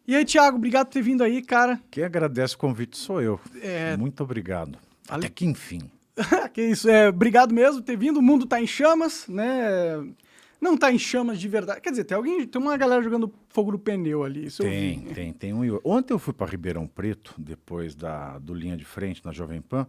E aí, Thiago, obrigado por ter vindo aí, cara. Quem agradece o convite sou eu. Muito obrigado. Até que enfim. Que isso, obrigado mesmo por ter vindo. O mundo tá em chamas, né? Não tá em chamas de verdade. Quer dizer, tem uma galera jogando fogo no pneu ali. Isso eu vi. Tem um e outro. Ontem eu fui para Ribeirão Preto, depois do Linha de Frente, na Jovem Pan.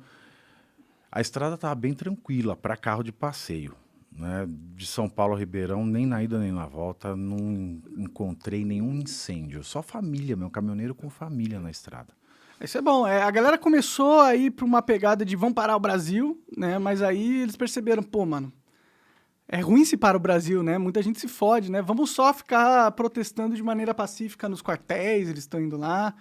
A estrada estava bem tranquila para carro de passeio. Né? De São Paulo a Ribeirão, nem na ida nem na volta, não encontrei nenhum incêndio. Só família, meu caminhoneiro com família na estrada. Isso é bom. A galera começou a ir pra uma pegada de vão parar o Brasil, né? Mas aí eles perceberam, pô, mano, é ruim se para o Brasil, né? Muita gente se fode, né? Vamos só ficar protestando de maneira pacífica nos quartéis, eles estão indo lá.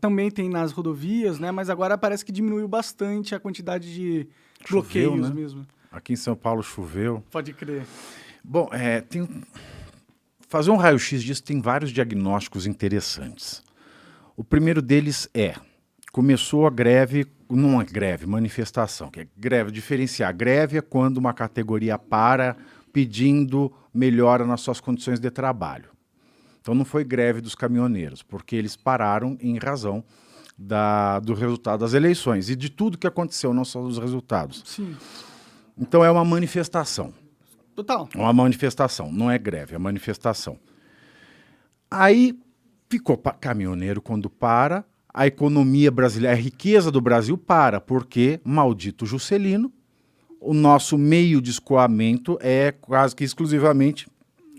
Também tem nas rodovias, né? Mas agora parece que diminuiu bastante a quantidade de bloqueios, né? Mesmo. Aqui em São Paulo choveu. Pode crer. Bom, fazer um raio-x disso tem vários diagnósticos interessantes. O primeiro deles começou a greve, não é greve, manifestação, que é greve, diferenciar. Greve é quando uma categoria para pedindo melhora nas suas condições de trabalho. Então não foi greve dos caminhoneiros, porque eles pararam em razão do resultado das eleições e de tudo que aconteceu, não só dos resultados. Sim. Então é uma manifestação. Total. Uma manifestação, não é greve, é manifestação. Aí ficou caminhoneiro quando para, a economia brasileira, a riqueza do Brasil para, porque, maldito Juscelino, o nosso meio de escoamento é quase que exclusivamente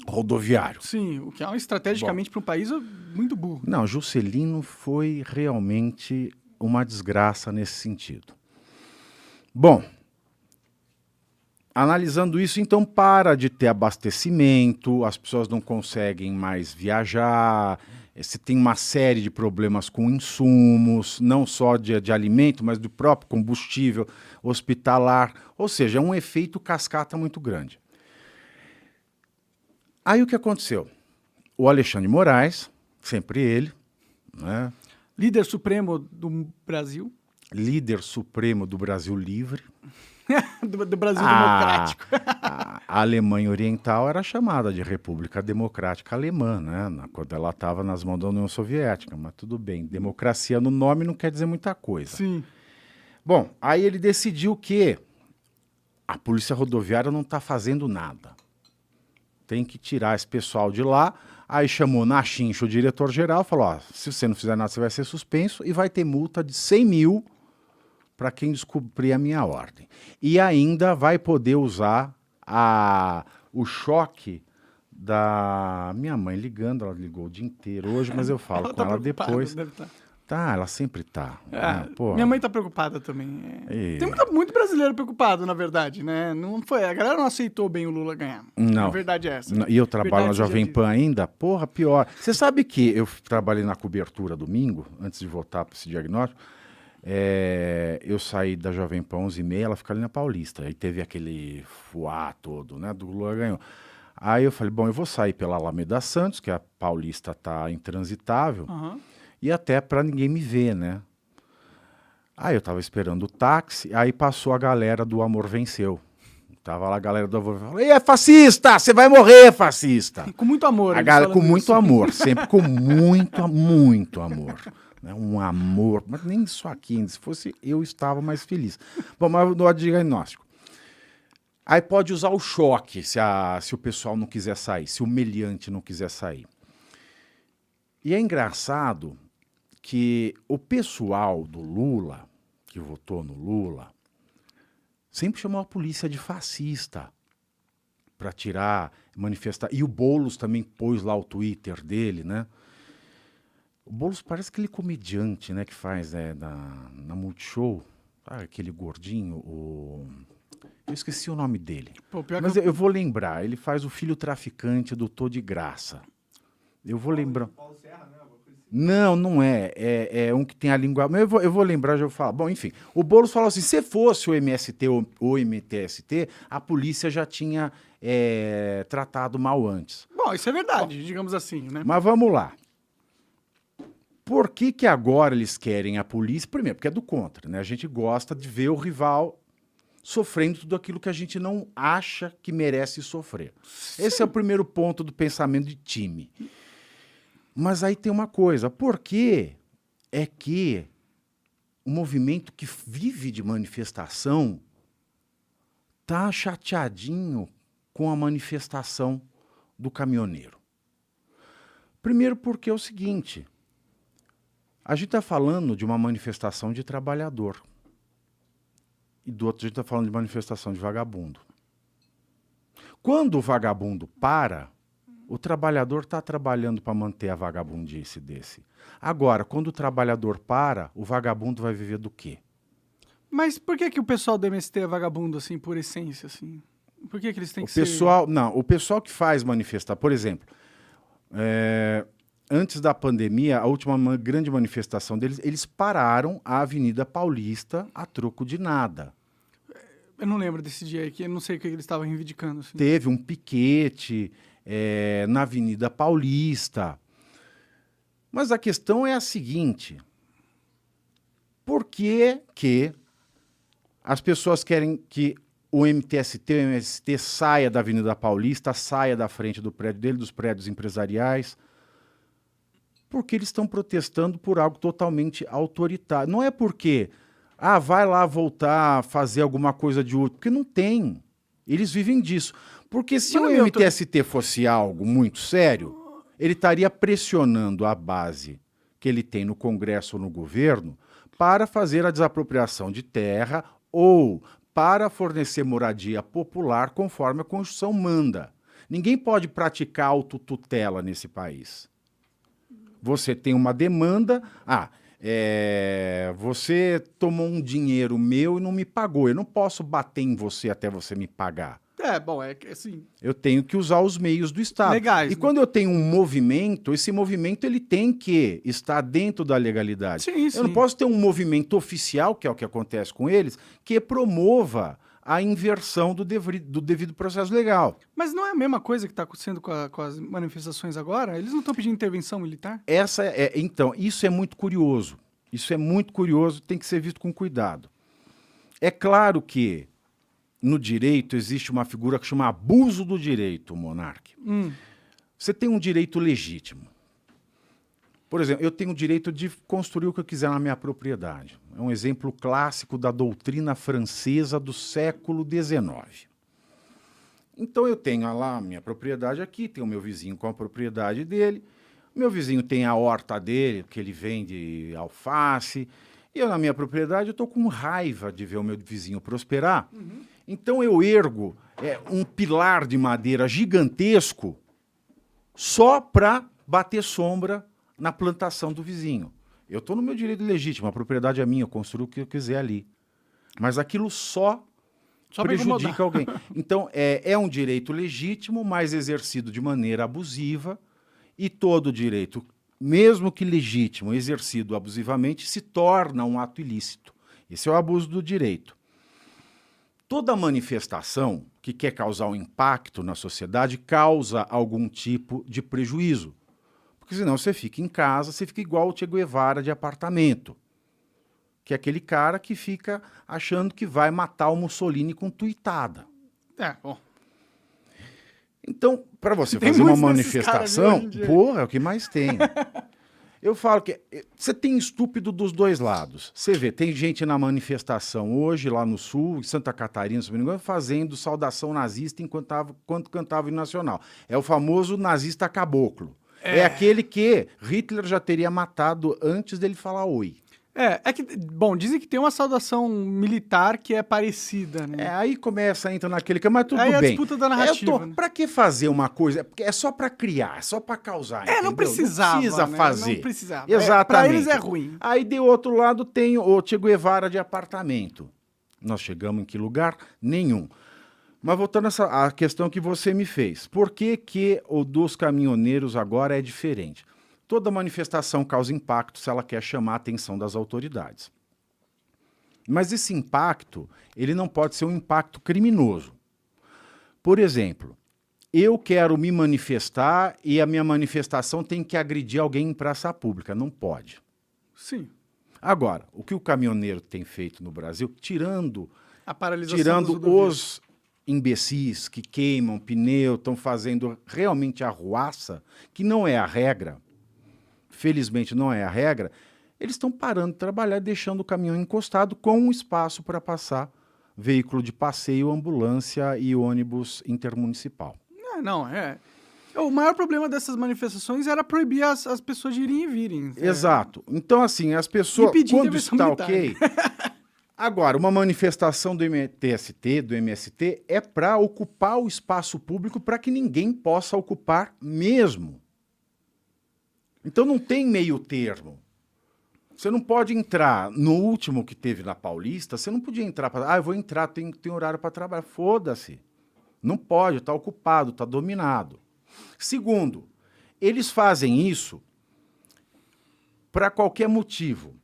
rodoviário. Sim, o que é estrategicamente para um país muito burro. Não, Juscelino foi realmente uma desgraça nesse sentido. Bom, analisando isso, então para de ter abastecimento, as pessoas não conseguem mais viajar, você tem uma série de problemas com insumos, não só de alimento, mas do próprio combustível hospitalar, ou seja, é um efeito cascata muito grande. Aí o que aconteceu? O Alexandre de Moraes, sempre ele, né? Líder supremo do Brasil. Líder supremo do Brasil livre. do Brasil democrático. A Alemanha Oriental era chamada de República Democrática Alemã, né? Quando ela estava nas mãos da União Soviética, mas tudo bem. Democracia no nome não quer dizer muita coisa. Sim. Bom, aí ele decidiu que a Polícia Rodoviária não está fazendo nada. Tem que tirar esse pessoal de lá. Aí chamou na chincha o diretor-geral, falou, se você não fizer nada, você vai ser suspenso e vai ter multa de 100 mil para quem descumprir a minha ordem. E ainda vai poder usar o choque da minha mãe ligando, ela ligou o dia inteiro hoje, mas eu falo com ela depois. Tá, ela sempre tá. Minha mãe tá preocupada também. Tem muito brasileiro preocupado, na verdade, né? Não foi, a galera não aceitou bem o Lula ganhar. Não. A verdade é essa. E eu trabalho na Jovem Pan ainda? Porra, pior. Você sabe que eu trabalhei na cobertura domingo, antes de voltar para esse diagnóstico, eu saí da Jovem Pan 11h30, ela fica ali na Paulista. Aí teve aquele fuá todo, né? Do Lula ganhou. Aí eu falei, bom, eu vou sair pela Alameda Santos, que a Paulista tá intransitável, e até para ninguém me ver, né? Aí eu tava esperando o táxi, aí passou a galera do Amor Venceu. Tava lá a galera do Amor Venceu. E é fascista! Você vai morrer, fascista! Com muito amor. A galera com muito amor, sempre com muito amor. Um amor, mas nem isso aqui, se fosse eu estava mais feliz. Bom, mas no diagnóstico. Aí pode usar o choque se o pessoal não quiser sair, se o meliante não quiser sair. E é engraçado que o pessoal do Lula, que votou no Lula, sempre chamou a polícia de fascista para tirar, manifestar. E o Boulos também pôs lá o Twitter dele, né? O Boulos parece aquele comediante, né, que faz na Multishow, aquele gordinho, eu esqueci o nome dele. Pô, mas eu vou lembrar, ele faz o Filho Traficante do Tô de Graça. Eu vou lembrar. Paulo Serra, né? Não é. É um que tem a língua... Mas eu vou lembrar, já vou falar. Bom, enfim, o Boulos falou assim, se fosse o MST ou o MTST, a polícia já tinha tratado mal antes. Bom, isso é verdade, digamos assim, né? Mas vamos lá. Por que agora eles querem a polícia? Primeiro, porque é do contra, né? A gente gosta de ver o rival sofrendo tudo aquilo que a gente não acha que merece sofrer. Sim. Esse é o primeiro ponto do pensamento de time. Mas aí tem uma coisa, por que é que o movimento que vive de manifestação está chateadinho com a manifestação do caminhoneiro? Primeiro porque é o seguinte, a gente está falando de uma manifestação de trabalhador e do outro a gente está falando de manifestação de vagabundo. Quando o vagabundo para, o trabalhador está trabalhando para manter a vagabundice desse. Agora, quando o trabalhador para, o vagabundo vai viver do quê? Mas por que o pessoal do MST é vagabundo, assim, por essência, assim? Por que eles têm que ser... Não, o pessoal que faz manifestar, por exemplo, antes da pandemia, a última grande manifestação deles, eles pararam a Avenida Paulista a troco de nada. Eu não lembro desse dia aqui, eu não sei o que eles estavam reivindicando. Assim. Teve um piquete na Avenida Paulista. Mas a questão é a seguinte, por que as pessoas querem que o MTST, o MST saia da Avenida Paulista, saia da frente do prédio dele, dos prédios empresariais? Porque eles estão protestando por algo totalmente autoritário. Não é porque, vai lá voltar a fazer alguma coisa de útil, porque não tem. Eles vivem disso. Porque se o MTST fosse algo muito sério, ele estaria pressionando a base que ele tem no Congresso ou no governo para fazer a desapropriação de terra ou para fornecer moradia popular conforme a Constituição manda. Ninguém pode praticar autotutela nesse país. Você tem uma demanda, você tomou um dinheiro meu e não me pagou, eu não posso bater em você até você me pagar. É assim... Eu tenho que usar os meios do Estado. Legais, e quando eu tenho um movimento, esse movimento ele tem que estar dentro da legalidade. Sim, sim. Eu não posso ter um movimento oficial, que é o que acontece com eles, que promova a inversão do devido processo legal. Mas não é a mesma coisa que está acontecendo com as manifestações agora? Eles não estão pedindo intervenção militar? Então, isso é muito curioso. Isso é muito curioso, tem que ser visto com cuidado. É claro que no direito existe uma figura que chama abuso do direito, Monark. Você tem um direito legítimo. Por exemplo, eu tenho o direito de construir o que eu quiser na minha propriedade. É um exemplo clássico da doutrina francesa do século XIX. Então eu tenho lá a minha propriedade aqui, tenho o meu vizinho com a propriedade dele, meu vizinho tem a horta dele, que ele vende alface, e eu na minha propriedade eu estou com raiva de ver o meu vizinho prosperar. Então eu ergo um pilar de madeira gigantesco só para bater sombra na plantação do vizinho. Eu estou no meu direito legítimo, a propriedade é minha, eu construo o que eu quiser ali. Mas aquilo só prejudica alguém. Então, é um direito legítimo, mas exercido de maneira abusiva, e todo direito, mesmo que legítimo, exercido abusivamente, se torna um ato ilícito. Esse é o abuso do direito. Toda manifestação que quer causar um impacto na sociedade causa algum tipo de prejuízo. Porque senão você fica em casa, você fica igual o Che Guevara de apartamento, que é aquele cara que fica achando que vai matar o Mussolini com tuitada. Bom. Então, para você fazer uma manifestação, é o que mais tem. Eu falo que você tem estúpido dos dois lados. Você vê, tem gente na manifestação hoje, lá no Sul, em Santa Catarina, se não me engano, fazendo saudação nazista enquanto cantava o hino nacional. É o famoso nazista caboclo. É aquele que Hitler já teria matado antes dele falar oi. Dizem que tem uma saudação militar que é parecida, né? Aí começa, entra naquele que, mas tudo bem. Aí a disputa da narrativa. Né? Pra que fazer uma coisa? Porque é só pra criar, é só pra causar, entendeu? Não precisava, não precisa né? fazer. Não precisava. Exatamente. Pra eles é ruim. Aí, do outro lado, tem o Che Guevara de apartamento. Nós chegamos em que lugar? Nenhum. Mas voltando à questão que você me fez. Por que o dos caminhoneiros agora é diferente? Toda manifestação causa impacto se ela quer chamar a atenção das autoridades. Mas esse impacto, ele não pode ser um impacto criminoso. Por exemplo, eu quero me manifestar e a minha manifestação tem que agredir alguém em praça pública. Não pode. Sim. Agora, o que o caminhoneiro tem feito no Brasil, tirando a paralisação os imbecis que queimam pneu, estão fazendo realmente arruaça, que não é a regra. felizmente não é a regra, eles estão parando de trabalhar, deixando o caminhão encostado com um espaço para passar veículo de passeio, ambulância e ônibus intermunicipal. O maior problema dessas manifestações era proibir as pessoas de irem e virem. Exato. Então, assim, as pessoas, quando está ok... Agora, uma manifestação do MTST, do MST, é para ocupar o espaço público para que ninguém possa ocupar mesmo. Então não tem meio termo. Você não pode entrar, no último que teve na Paulista, você não podia entrar para... eu vou entrar, tem horário para trabalhar. Foda-se. Não pode, está ocupado, está dominado. Segundo, eles fazem isso para qualquer motivo.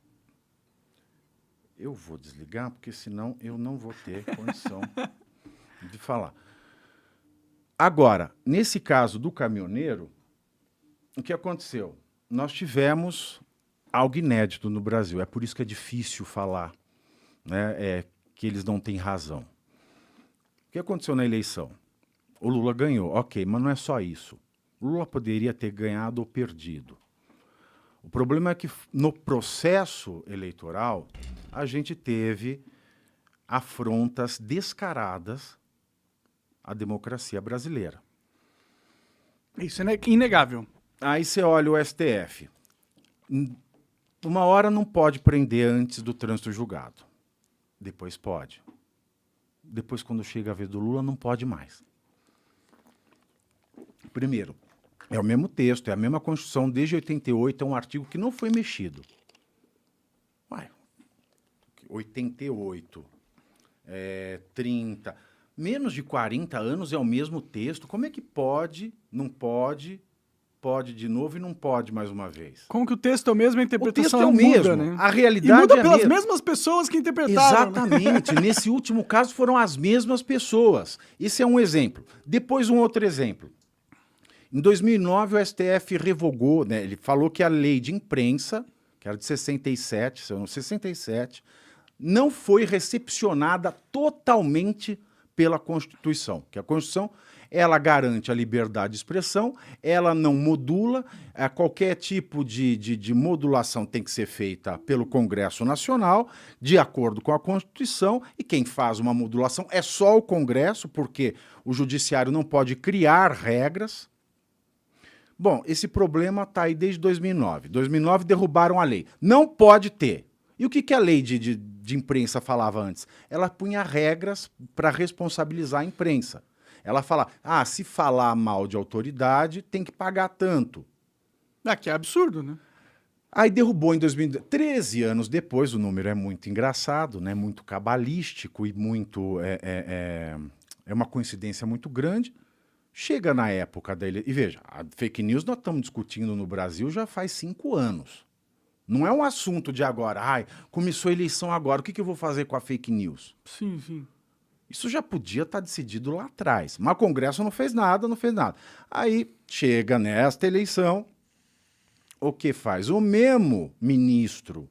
Eu vou desligar, porque senão eu não vou ter condição de falar. Agora, nesse caso do caminhoneiro, o que aconteceu? Nós tivemos algo inédito no Brasil. É por isso que é difícil falar, né, que eles não têm razão. O que aconteceu na eleição? O Lula ganhou, ok, mas não é só isso. O Lula poderia ter ganhado ou perdido. O problema é que no processo eleitoral a gente teve afrontas descaradas à democracia brasileira. Isso é inegável. Aí você olha o STF. Uma hora não pode prender antes do trânsito julgado. Depois pode. Depois, quando chega a vez do Lula, não pode mais. Primeiro, é o mesmo texto, é a mesma Constituição, desde 88, é um artigo que não foi mexido. 88, 30, menos de 40 anos é o mesmo texto. Como é que pode, não pode, pode de novo e não pode mais uma vez? Como que o texto é o mesmo, a interpretação o texto é o mesmo, né? A realidade e muda é a pelas mesma. mesmas pessoas que interpretaram. Exatamente. Né? Nesse último caso foram as mesmas pessoas. Esse é um exemplo. Depois um outro exemplo. Em 2009 o STF revogou, né, ele falou que a lei de imprensa, que era de 67, não foi recepcionada totalmente pela Constituição. Que a Constituição, ela garante a liberdade de expressão, ela não modula, qualquer tipo de modulação tem que ser feita pelo Congresso Nacional, de acordo com a Constituição, e quem faz uma modulação é só o Congresso, porque o Judiciário não pode criar regras. Bom, esse problema está aí desde 2009. 2009 derrubaram a lei. Não pode ter. E o que a lei de imprensa falava antes? Ela punha regras para responsabilizar a imprensa. Ela fala, se falar mal de autoridade, tem que pagar tanto. Que é absurdo, né? Aí derrubou em 2013, 13 anos depois, o número é muito engraçado, né? Muito cabalístico e muito... É uma coincidência muito grande. Chega na época da eleição... E veja, a fake news nós estamos discutindo no Brasil já faz 5 anos. Não é um assunto de agora. Começou a eleição agora, o que eu vou fazer com a fake news? Sim, sim. Isso já podia estar decidido lá atrás. Mas o Congresso não fez nada. Aí chega nesta eleição, o que faz? O mesmo ministro,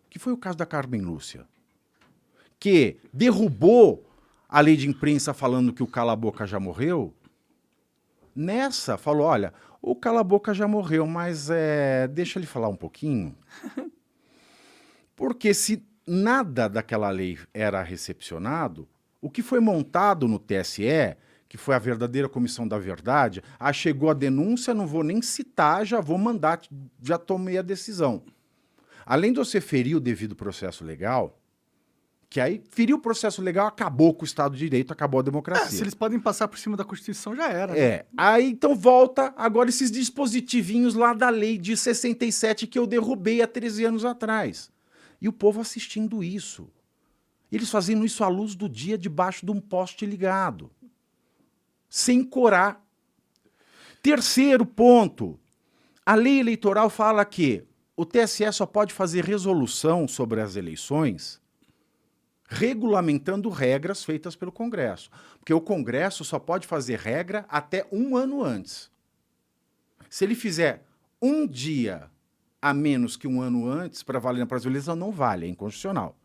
que foi o caso da Carmen Lúcia, que derrubou a lei de imprensa falando que o cala-boca já morreu, nessa falou, olha, o cala-boca já morreu, mas deixa ele falar um pouquinho. Porque se nada daquela lei era recepcionado, o que foi montado no TSE, que foi a verdadeira comissão da verdade, chegou a denúncia, não vou nem citar, já vou mandar, já tomei a decisão. Além de você ferir o devido processo legal, que aí ferir o processo legal, acabou com o Estado de Direito, acabou a democracia. Se eles podem passar por cima da Constituição, já era. Né? Aí então volta agora esses dispositivinhos lá da lei de 67 que eu derrubei há 13 anos atrás. E o povo assistindo isso. Eles fazendo isso à luz do dia, debaixo de um poste ligado. Sem corar. Terceiro ponto. A lei eleitoral fala que o TSE só pode fazer resolução sobre as eleições regulamentando regras feitas pelo Congresso. Porque o Congresso só pode fazer regra até 1 ano antes. Se ele fizer um dia a menos que 1 ano antes para valer na próxima eleição, não vale, é inconstitucional.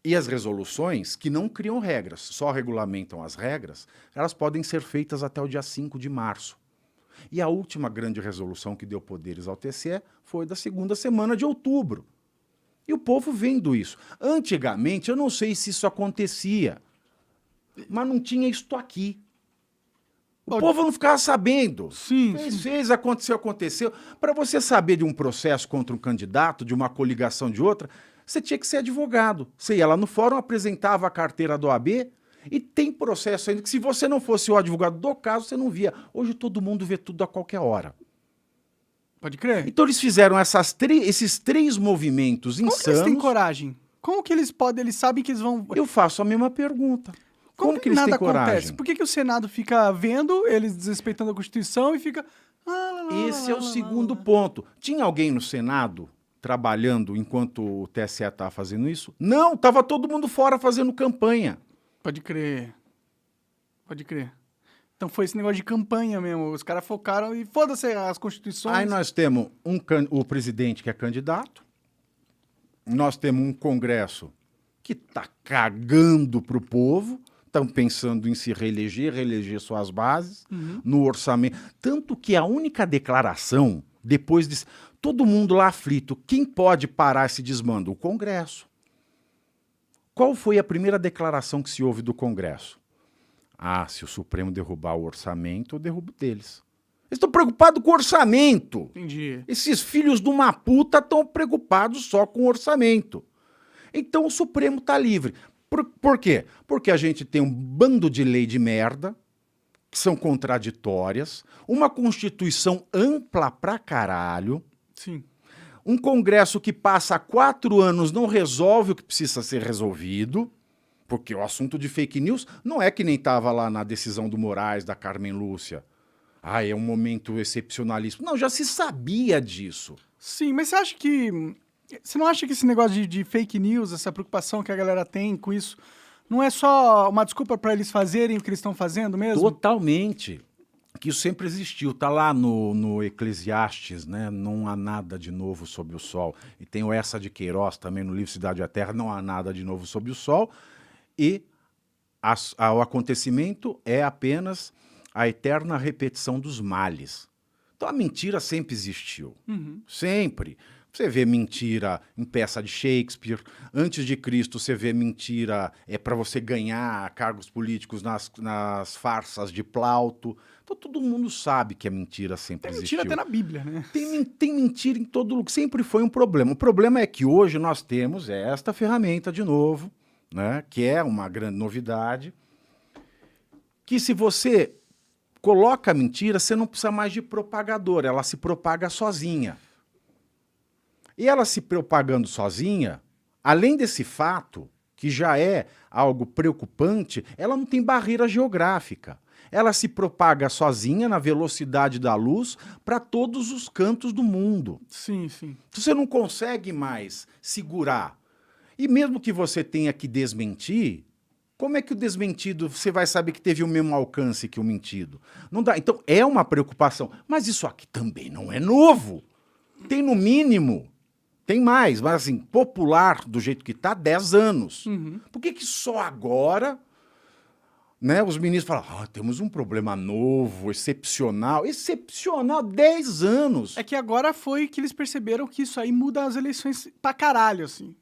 E as resoluções, que não criam regras, só regulamentam as regras, elas podem ser feitas até o dia 5 de março. E a última grande resolução que deu poderes ao TSE foi da segunda semana de outubro. E o povo vendo isso. Antigamente, eu não sei se isso acontecia, mas não tinha isto aqui. O povo não ficava sabendo. Sim, Fez, aconteceu. Para você saber de um processo contra um candidato, de uma coligação de outra, você tinha que ser advogado. Você ia lá no fórum, apresentava a carteira do OAB e tem processo ainda que se você não fosse o advogado do caso, você não via. Hoje todo mundo vê tudo a qualquer hora. Pode crer. Então eles fizeram esses três movimentos Como insanos. que eles têm coragem? Como que eles podem, eles sabem que eles vão... Eu faço a mesma pergunta. Como que eles nada têm coragem? acontece? Por que o Senado fica vendo, eles desrespeitando a Constituição e fica... Esse é o segundo ponto. Tinha alguém no Senado trabalhando enquanto o TSE estava fazendo isso? Não, estava todo mundo fora fazendo campanha. Pode crer. Pode crer. Então foi esse negócio de campanha mesmo. Os caras focaram e foda-se as constituições. Aí nós temos o presidente que é candidato, nós temos um Congresso que está cagando para o povo, estão pensando em se reeleger suas bases, no orçamento. Tanto que a única declaração, depois de todo mundo lá aflito, quem pode parar esse desmando? O Congresso. Qual foi a primeira declaração que se ouve do Congresso? Ah, se o Supremo derrubar o orçamento, eu derrubo deles. Eles estão preocupados com o orçamento. Entendi. Esses filhos de uma puta estão preocupados só com o orçamento. Então o Supremo está livre. Por quê? Porque a gente tem um bando de lei de merda, que são contraditórias, uma Constituição ampla pra caralho, Sim. um Congresso que passa 4 anos não resolve o que precisa ser resolvido, porque o assunto de fake news não é que nem estava lá na decisão do Moraes, da Carmen Lúcia. Ah, é um momento excepcionalíssimo. Não, já se sabia disso. Sim, mas você acha que... Você não acha que esse negócio de fake news, essa preocupação que a galera tem com isso, não é só uma desculpa para eles fazerem o que eles estão fazendo mesmo? Totalmente. Que isso sempre existiu. Está lá no Eclesiastes, né? Não há nada de novo sob o sol. E tem o Essa de Queiroz também no livro Cidade e a Terra, não há nada de novo sob o sol. E o acontecimento é apenas a eterna repetição dos males. Então a mentira sempre existiu. Sempre. Você vê mentira em peça de Shakespeare. Antes de Cristo, você vê mentira para você ganhar cargos políticos nas farsas de Plauto. Então todo mundo sabe que a mentira sempre existiu. Tem mentira até na Bíblia, né? Tem mentira em todo lugar. Sempre foi um problema. O problema é que hoje nós temos esta ferramenta de novo, né, que é uma grande novidade, que se você coloca a mentira, você não precisa mais de propagador, ela se propaga sozinha. E ela se propagando sozinha, além desse fato, que já é algo preocupante, ela não tem barreira geográfica. Ela se propaga sozinha na velocidade da luz para todos os cantos do mundo. Sim, sim. Você não consegue mais segurar. E mesmo que você tenha que desmentir, como é que o desmentido, você vai saber que teve o mesmo alcance que o mentido? Não dá. Então, é uma preocupação. Mas isso aqui também não é novo. Tem no mínimo, tem mais, mas assim, popular do jeito que está, 10 anos. Por que só agora, né, os ministros falam, temos um problema novo, excepcional. Excepcional, 10 anos. É que agora foi que eles perceberam que isso aí muda as eleições pra caralho, assim.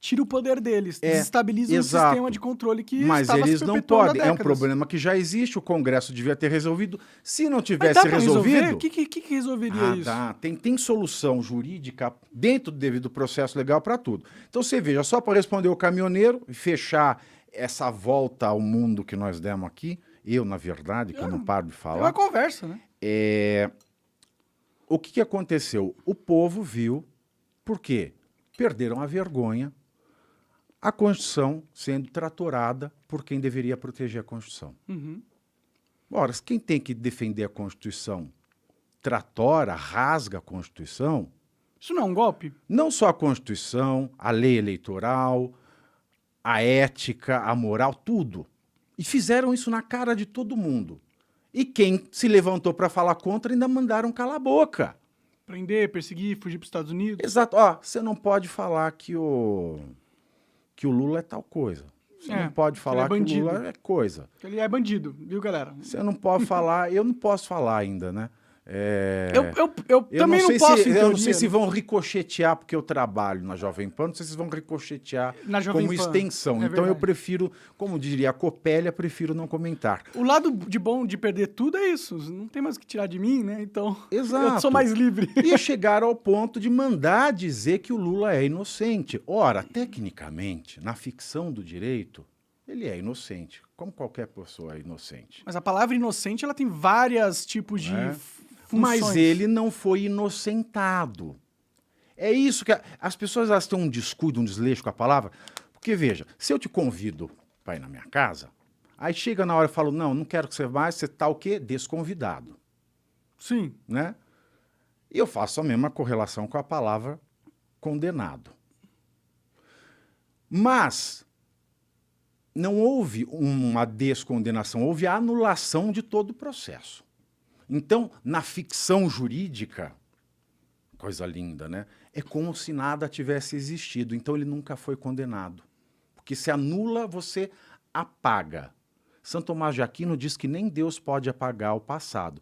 Tira o poder deles, desestabiliza o sistema de controle que mas estava eles se não perpetuando há podem. É um décadas. problema que já existe, o Congresso devia ter resolvido. Se não Mas tivesse dá pra resolvido... resolver? O que resolveria isso? Dá. Tem solução jurídica dentro do devido processo legal para tudo. Então você veja, só para responder o caminhoneiro e fechar essa volta ao mundo que nós demos aqui, eu, na verdade, que eu não paro de É falar... uma conversa, né? O que aconteceu? O povo viu, por quê? Perderam a vergonha, a Constituição sendo tratorada por quem deveria proteger a Constituição. Ora, quem tem que defender a Constituição tratora, rasga a Constituição, Isso não é um golpe? não só a Constituição, a lei eleitoral, a ética, a moral, tudo. E fizeram isso na cara de todo mundo. E quem se levantou para falar contra ainda mandaram calar a boca. Prender, perseguir, fugir para os Estados Unidos? Exato. Você não pode falar que o Lula é tal coisa. Você não pode falar que o Lula é coisa. Ele é bandido, viu, galera? Você não pode falar, eu não posso falar ainda, né? Eu também não posso entender. Eu não sei se vão ricochetear, porque eu trabalho na Jovem Pan, não sei se vão ricochetear Na Jovem como Pan. extensão. É Então eu verdade. prefiro, como diria a Copélia, prefiro não comentar. O lado de bom de perder tudo é isso. Não tem mais o que tirar de mim, né? Então, Exato. eu sou mais livre. E chegaram ao ponto de mandar dizer que o Lula é inocente. Ora, tecnicamente, na ficção do direito, ele é inocente, como qualquer pessoa é inocente. Mas a palavra inocente, ela tem vários tipos de funções. Mas ele não foi inocentado. É isso que as pessoas elas têm um descuido, um desleixo com a palavra. Porque, veja, se eu te convido para ir na minha casa, aí chega na hora e falo, não quero que você vá, você está o quê? Desconvidado. Sim. Né? E eu faço a mesma correlação com a palavra condenado. Mas não houve uma descondenação, houve a anulação de todo o processo. Então, na ficção jurídica, coisa linda, né? É como se nada tivesse existido. Então, ele nunca foi condenado. Porque se anula, você apaga. Santo Tomás de Aquino diz que nem Deus pode apagar o passado.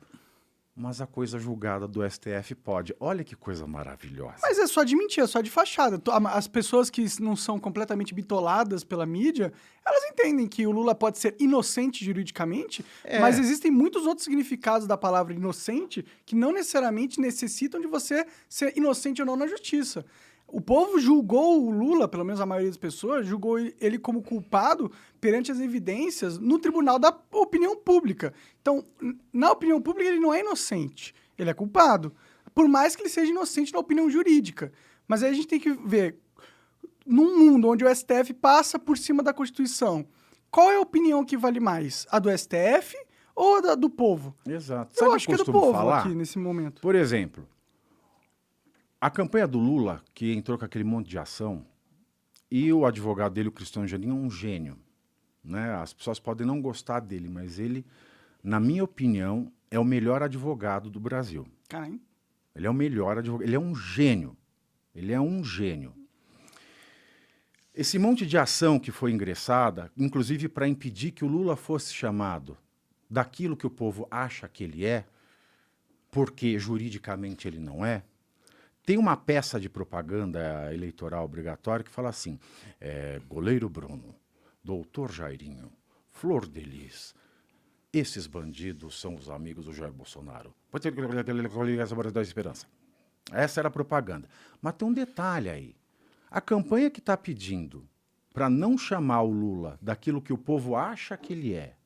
Mas a coisa julgada do STF pode. Olha que coisa maravilhosa. Mas é só de mentira, é só de fachada. As pessoas que não são completamente bitoladas pela mídia, elas entendem que o Lula pode ser inocente juridicamente, mas existem muitos outros significados da palavra inocente que não necessariamente necessitam de você ser inocente ou não na justiça. O povo julgou o Lula, pelo menos a maioria das pessoas, julgou ele como culpado perante as evidências no tribunal da opinião pública. Então, na opinião pública, ele não é inocente, ele é culpado. Por mais que ele seja inocente na opinião jurídica. Mas aí a gente tem que ver, num mundo onde o STF passa por cima da Constituição, qual é a opinião que vale mais? A do STF ou a do povo? Exato. Eu acho que é do povo aqui, nesse momento. Por exemplo, a campanha do Lula, que entrou com aquele monte de ação, e o advogado dele, o Cristiano Zanin, é um gênio. Né? As pessoas podem não gostar dele, mas ele, na minha opinião, é o melhor advogado do Brasil. Caramba. Ele é o melhor advogado. Ele é um gênio. Ele é um gênio. Esse monte de ação que foi ingressada, inclusive para impedir que o Lula fosse chamado daquilo que o povo acha que ele é, porque juridicamente ele não é, tem uma peça de propaganda eleitoral obrigatória que fala assim, goleiro Bruno, doutor Jairinho, Flor de Lis, esses bandidos são os amigos do Jair Bolsonaro. Pode ter da esperança. Essa era a propaganda. Mas tem um detalhe aí. A campanha que está pedindo para não chamar o Lula daquilo que o povo acha que ele é,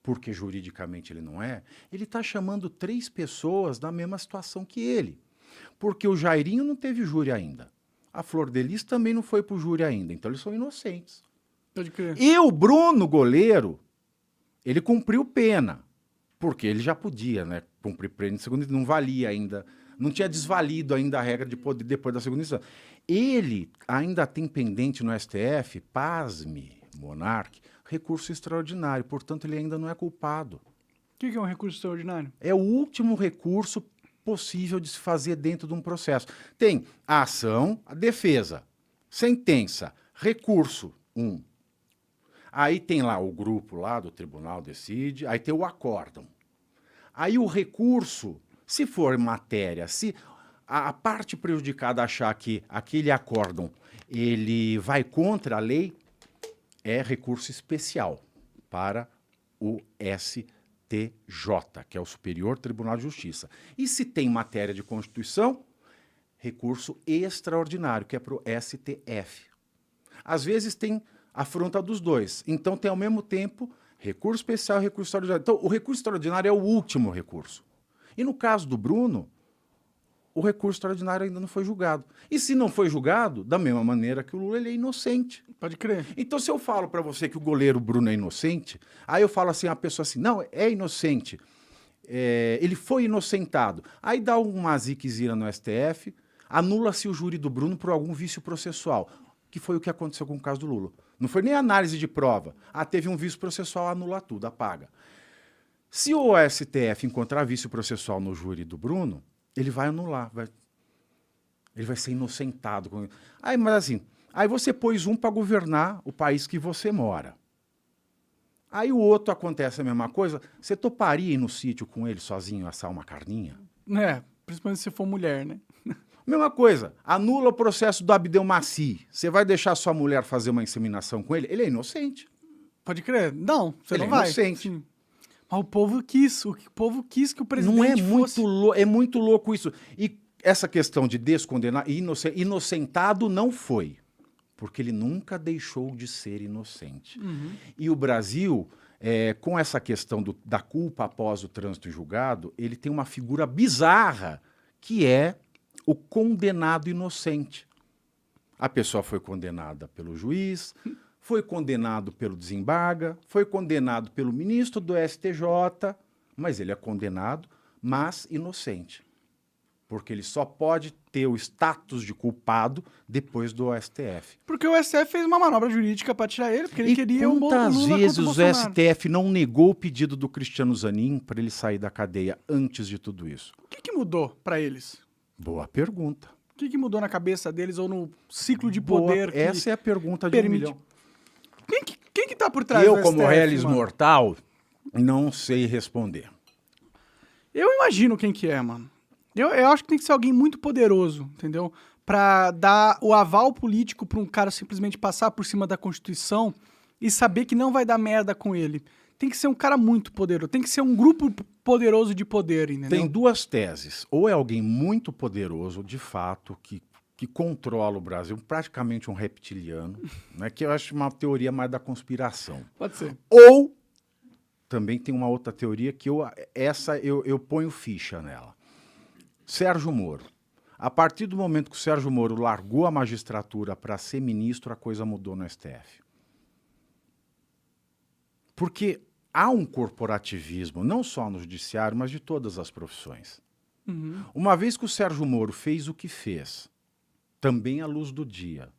porque juridicamente ele não é, ele está chamando 3 pessoas da mesma situação que ele. Porque o Jairinho não teve júri ainda. A Flor de Lis também não foi para o júri ainda. Então eles são inocentes. Pode crer. E o Bruno, goleiro, ele cumpriu pena. Porque ele já podia, né? Cumprir pena em segunda instância. Não valia ainda. Não tinha desvalido ainda a regra de poder depois da segunda instância. Ele ainda tem pendente no STF, pasme, Monark, recurso extraordinário. Portanto, ele ainda não é culpado. O que é um recurso extraordinário? É o último recurso possível de se fazer dentro de um processo. Tem a ação, a defesa, sentença, recurso, 1. Aí tem lá o grupo lá do tribunal decide, aí tem o acórdão. Aí o recurso, se for matéria, se a parte prejudicada achar que aquele acórdão ele vai contra a lei, é recurso especial para o STJ, que é o Superior Tribunal de Justiça. E se tem matéria de Constituição, recurso extraordinário, que é para o STF. Às vezes tem afronta dos dois. Então tem ao mesmo tempo recurso especial e recurso extraordinário. Então o recurso extraordinário é o último recurso. E no caso do Bruno, o recurso extraordinário ainda não foi julgado. E se não foi julgado, da mesma maneira que o Lula, ele é inocente. Pode crer. Então, se eu falo para você que o goleiro Bruno é inocente, aí eu falo assim, a pessoa assim, não, é inocente, ele foi inocentado. Aí dá uma ziquezira no STF, anula-se o júri do Bruno por algum vício processual, que foi o que aconteceu com o caso do Lula. Não foi nem análise de prova. Teve um vício processual, anula tudo, apaga. Se o STF encontrar vício processual no júri do Bruno, ele vai anular, ele vai ser inocentado. Mas assim, aí você pôs um para governar o país que você mora. Aí o outro acontece a mesma coisa. Você toparia ir no sítio com ele sozinho assar uma carninha? Principalmente se for mulher, né? Mesma coisa, anula o processo do Abdelmaci. Você vai deixar sua mulher fazer uma inseminação com ele? Ele é inocente. Pode crer? Não, você Ele não é vai. inocente. Sim. Mas o povo quis que o presidente Não é fosse... é muito louco isso. E essa questão de descondenar, inocentado não foi, porque ele nunca deixou de ser inocente. E o Brasil, com essa questão da culpa após o trânsito em julgado, ele tem uma figura bizarra, que é o condenado inocente. A pessoa foi condenada pelo juiz, foi condenado pelo desembarga, foi condenado pelo ministro do STJ, mas ele é condenado, mas inocente. Porque ele só pode ter o status de culpado depois do STF. Porque o STF fez uma manobra jurídica para tirar ele, porque ele queria o Lula quantas contra vezes o Bolsonaro. STF não negou o pedido do Cristiano Zanin para ele sair da cadeia antes de tudo isso? O que mudou para eles? Boa pergunta. O que mudou na cabeça deles ou no ciclo de Boa, poder que essa é a pergunta de permite? $1 milhão. Quem que tá por trás Eu, do como STF, réis mano? mortal, não sei responder. Eu imagino quem que é, mano. Eu acho que tem que ser alguém muito poderoso, entendeu? Pra dar o aval político pra um cara simplesmente passar por cima da Constituição e saber que não vai dar merda com ele. Tem que ser um cara muito poderoso. Tem que ser um grupo poderoso de poder, entendeu? Tem duas teses. Ou é alguém muito poderoso, de fato, que controla o Brasil, praticamente um reptiliano, né, que eu acho uma teoria mais da conspiração. Pode ser. Ou também tem uma outra teoria que eu ponho ficha nela. Sérgio Moro. A partir do momento que o Sérgio Moro largou a magistratura para ser ministro, a coisa mudou no STF. Porque há um corporativismo, não só no judiciário, mas de todas as profissões. Uma vez que o Sérgio Moro fez o que fez, também à luz do dia,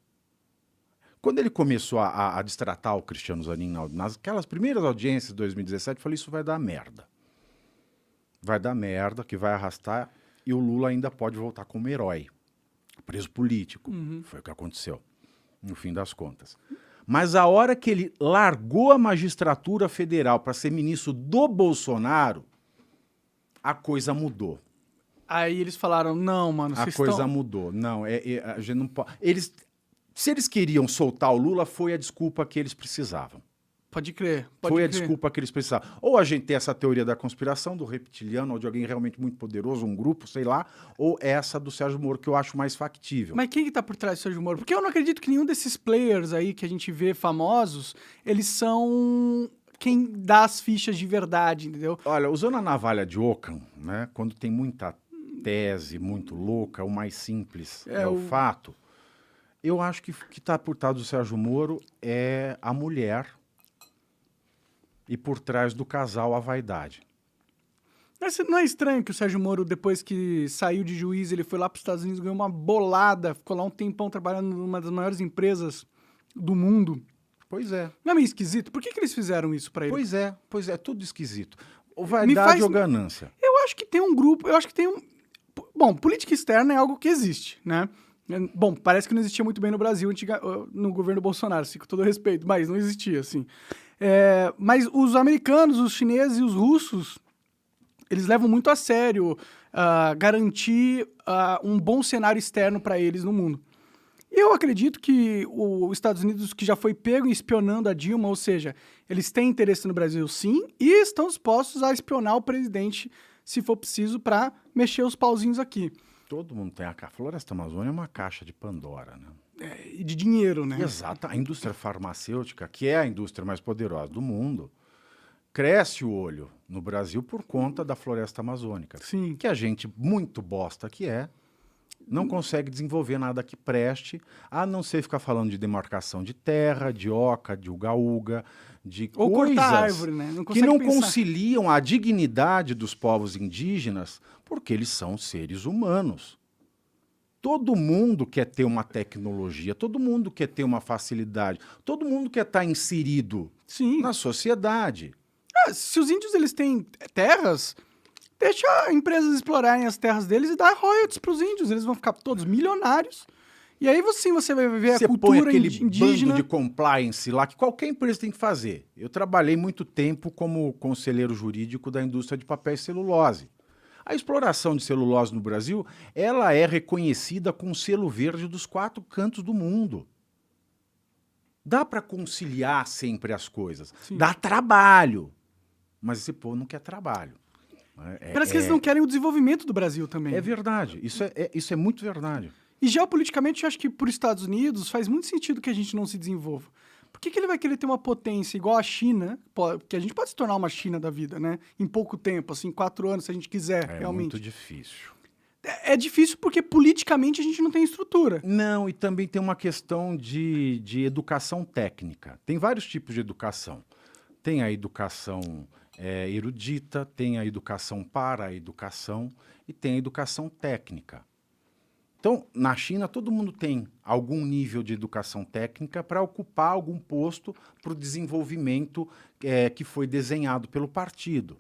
quando ele começou a destratar o Cristiano Zanin nas aquelas primeiras audiências de 2017, eu falei, isso vai dar merda. Vai dar merda, que vai arrastar, e o Lula ainda pode voltar como herói, preso político. Foi o que aconteceu, no fim das contas. Mas a hora que ele largou a magistratura federal para ser ministro do Bolsonaro, a coisa mudou. Aí eles falaram, não, mano, A vocês coisa estão... mudou. Não, a gente não pode... Se eles queriam soltar o Lula, foi a desculpa que eles precisavam. Pode crer, Foi a desculpa que eles precisavam. Ou a gente tem essa teoria da conspiração, do reptiliano, ou de alguém realmente muito poderoso, um grupo, sei lá, ou essa do Sérgio Moro, que eu acho mais factível. Mas quem que tá por trás do Sérgio Moro? Porque eu não acredito que nenhum desses players aí que a gente vê famosos, eles são quem dá as fichas de verdade, entendeu? Olha, usando a navalha de Ockham, né, quando tem muita tese muito louca, o mais simples é o fato, eu acho que está por trás do Sérgio Moro é a mulher e por trás do casal a vaidade. Mas não é estranho que o Sérgio Moro, depois que saiu de juiz, ele foi lá para os Estados Unidos, ganhou uma bolada, ficou lá um tempão trabalhando numa das maiores empresas do mundo. Pois é. Não é meio esquisito? Por que eles fizeram isso para ele? Pois é, tudo esquisito. Ou vaidade ou ganância? Eu acho que tem um grupo, eu acho que tem um... Bom, política externa é algo que existe, né? Bom, parece que não existia muito bem no Brasil no governo Bolsonaro, assim, com todo respeito, mas não existia, assim. Mas os americanos, os chineses e os russos, eles levam muito a sério garantir um bom cenário externo para eles no mundo. E eu acredito que os Estados Unidos, que já foi pego espionando a Dilma, ou seja, eles têm interesse no Brasil sim, e estão dispostos a espionar o presidente, se for preciso, para mexer os pauzinhos aqui. Todo mundo tem. A Floresta Amazônia é uma caixa de Pandora, né? E de dinheiro, né? Exato. A indústria farmacêutica, que é a indústria mais poderosa do mundo, cresce o olho no Brasil por conta da floresta amazônica. Sim. Que a gente, muito bosta que não consegue desenvolver nada que preste, a não ser ficar falando de demarcação de terra, de oca, de uga-uga, de Ou coisas cortar árvore, né? que não conciliam a dignidade dos povos indígenas, porque eles são seres humanos. Todo mundo quer ter uma tecnologia, todo mundo quer ter uma facilidade, todo mundo quer estar inserido na sociedade. Se os índios eles têm terras, deixa empresas explorarem as terras deles e dar royalties para os índios. Eles vão ficar todos milionários E aí você vai ver Você a põe cultura aquele indígena. bando de compliance lá que qualquer empresa tem que fazer. Eu trabalhei muito tempo como conselheiro jurídico da indústria de papel e celulose. A exploração de celulose no Brasil, ela é reconhecida com selo verde dos 4 cantos do mundo. Dá para conciliar sempre as coisas. Sim. Dá trabalho. Mas esse povo não quer trabalho. Parece que eles não querem o desenvolvimento do Brasil também. É verdade. Isso é muito verdade. E geopoliticamente, eu acho que para os Estados Unidos faz muito sentido que a gente não se desenvolva. Por que ele vai querer ter uma potência igual a China, que a gente pode se tornar uma China da vida, né? Em pouco tempo, assim, 4 anos, se a gente quiser, É realmente. muito difícil. É difícil porque politicamente a gente não tem estrutura. Não, e também tem uma questão de educação técnica. Tem vários tipos de educação. Tem a educação erudita, tem a educação para a educação e tem a educação técnica. Então, na China, todo mundo tem algum nível de educação técnica para ocupar algum posto para o desenvolvimento que foi desenhado pelo partido.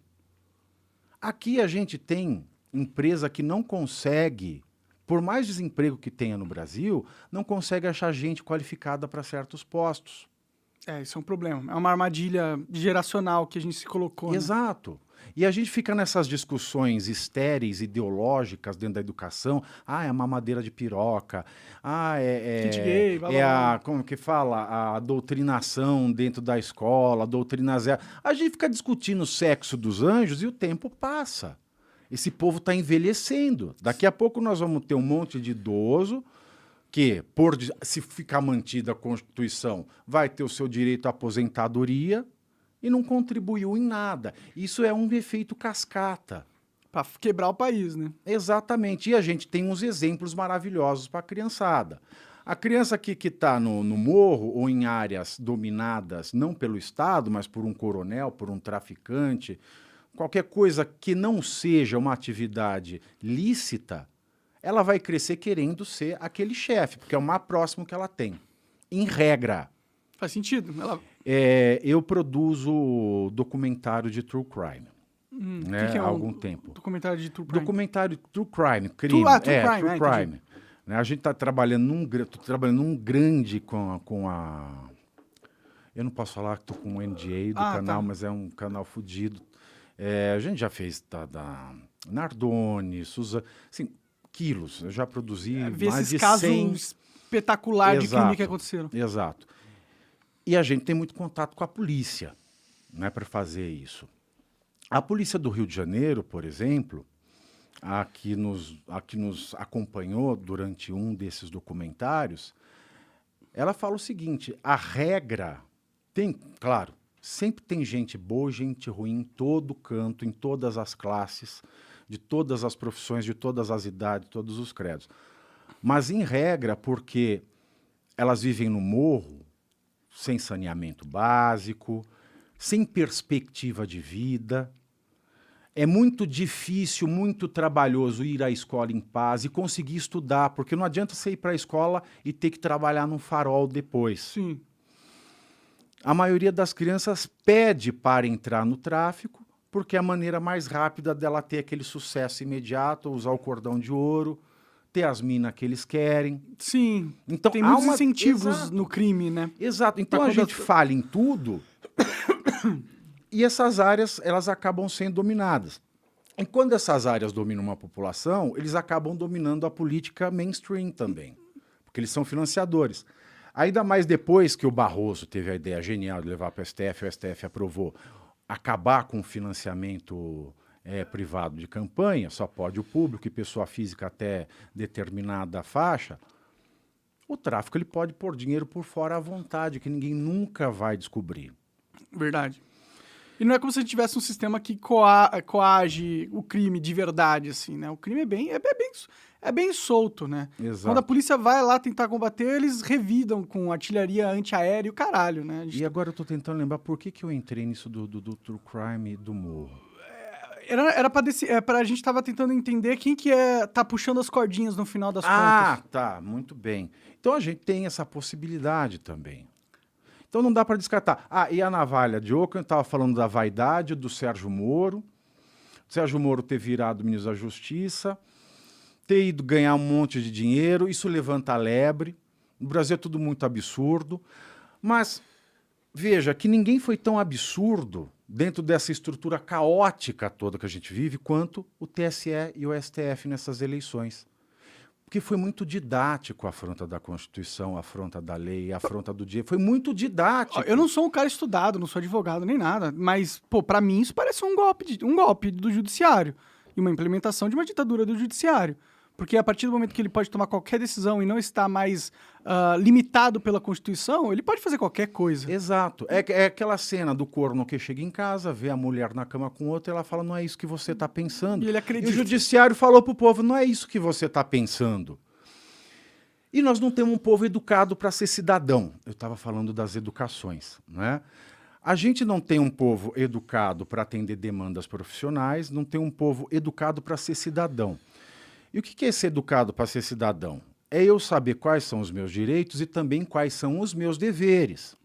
Aqui a gente tem empresa que não consegue, por mais desemprego que tenha no Brasil, não consegue achar gente qualificada para certos postos. Isso é um problema. É uma armadilha geracional que a gente se colocou. Né? Exato. E a gente fica nessas discussões estéreis, ideológicas dentro da educação. É a mamadeira de piroca. Kit gay, blá, blá, blá. Como que fala? A doutrinação dentro da escola, a doutrina zero. A gente fica discutindo o sexo dos anjos e o tempo passa. Esse povo está envelhecendo. Daqui a pouco nós vamos ter um monte de idoso que, se ficar mantida a Constituição, vai ter o seu direito à aposentadoria e não contribuiu em nada. Isso é um efeito cascata. Para quebrar o país, né? Exatamente. E a gente tem uns exemplos maravilhosos para a criançada. A criança que está no morro ou em áreas dominadas, não pelo Estado, mas por um coronel, por um traficante, qualquer coisa que não seja uma atividade lícita, ela vai crescer querendo ser aquele chefe, porque é o mais próximo que ela tem. Em regra. Faz sentido. Eu produzo documentário de true crime. Que é há algum tempo. Documentário de true crime? Documentário true crime, crime. True crime. A gente está trabalhando num grande com a... Eu não posso falar que estou com o NDA do canal, mas é um canal fudido. A gente já fez da Nardone, Suzana, assim, quilos. Eu já produzi mais de 100... casos espetaculares de crime que aconteceram. Exato. E a gente tem muito contato com a polícia, né, para fazer isso. A polícia do Rio de Janeiro, por exemplo, a que nos acompanhou durante um desses documentários, ela fala o seguinte: a regra tem, claro, sempre tem gente boa e gente ruim em todo canto, em todas as classes, de todas as profissões, de todas as idades, todos os credos. Mas, em regra, porque elas vivem no morro, sem saneamento básico, sem perspectiva de vida. É muito difícil, muito trabalhoso ir à escola em paz e conseguir estudar, porque não adianta você ir para a escola e ter que trabalhar num farol depois. Sim. A maioria das crianças pede para entrar no tráfico, porque é a maneira mais rápida dela ter aquele sucesso imediato, usar o cordão de ouro, ter as minas que eles querem. Sim, então, tem muitos incentivos no crime, né? Exato. Então a gente fala em tudo e essas áreas elas acabam sendo dominadas. E quando essas áreas dominam uma população, eles acabam dominando a política mainstream também, porque eles são financiadores. Ainda mais depois que o Barroso teve a ideia genial de levar para o STF aprovou acabar com o financiamento privado de campanha, só pode o público e pessoa física até determinada faixa. O tráfico ele pode pôr dinheiro por fora à vontade, que ninguém nunca vai descobrir. Verdade. E não é como se a gente tivesse um sistema que coage o crime de verdade, assim, né? O crime é bem solto, né? Exato. Quando a polícia vai lá tentar combater, eles revidam com artilharia antiaérea e o caralho, né? E agora eu tô tentando lembrar por que eu entrei nisso do true crime do morro. Era pra gente tava tentando entender quem que tá puxando as cordinhas no final das contas. Ah, tá, muito bem. Então a gente tem essa possibilidade também. Então não dá para descartar. E a navalha de oco, eu estava falando da vaidade do Sérgio Moro. O Sérgio Moro ter virado ministro da Justiça, ter ido ganhar um monte de dinheiro, isso levanta a lebre. No Brasil é tudo muito absurdo. Mas, veja, que ninguém foi tão absurdo dentro dessa estrutura caótica toda que a gente vive, quanto o TSE e o STF nessas eleições. Porque foi muito didático a afronta da Constituição, a afronta da lei, a afronta do dia. Foi muito didático. Eu não sou um cara estudado, não sou advogado nem nada, mas, pô, pra mim isso parece um golpe do judiciário e uma implementação de uma ditadura do judiciário. Porque a partir do momento que ele pode tomar qualquer decisão e não está mais limitado pela Constituição, ele pode fazer qualquer coisa. Exato. É aquela cena do corno que chega em casa, vê a mulher na cama com outra e ela fala, não é isso que você está pensando. E ele acredita. E o judiciário falou pro povo, não é isso que você está pensando. E nós não temos um povo educado para ser cidadão. Eu estava falando das educações, né? A gente não tem um povo educado para atender demandas profissionais, não tem um povo educado para ser cidadão. E o que é ser educado para ser cidadão? É eu saber quais são os meus direitos e também quais são os meus deveres.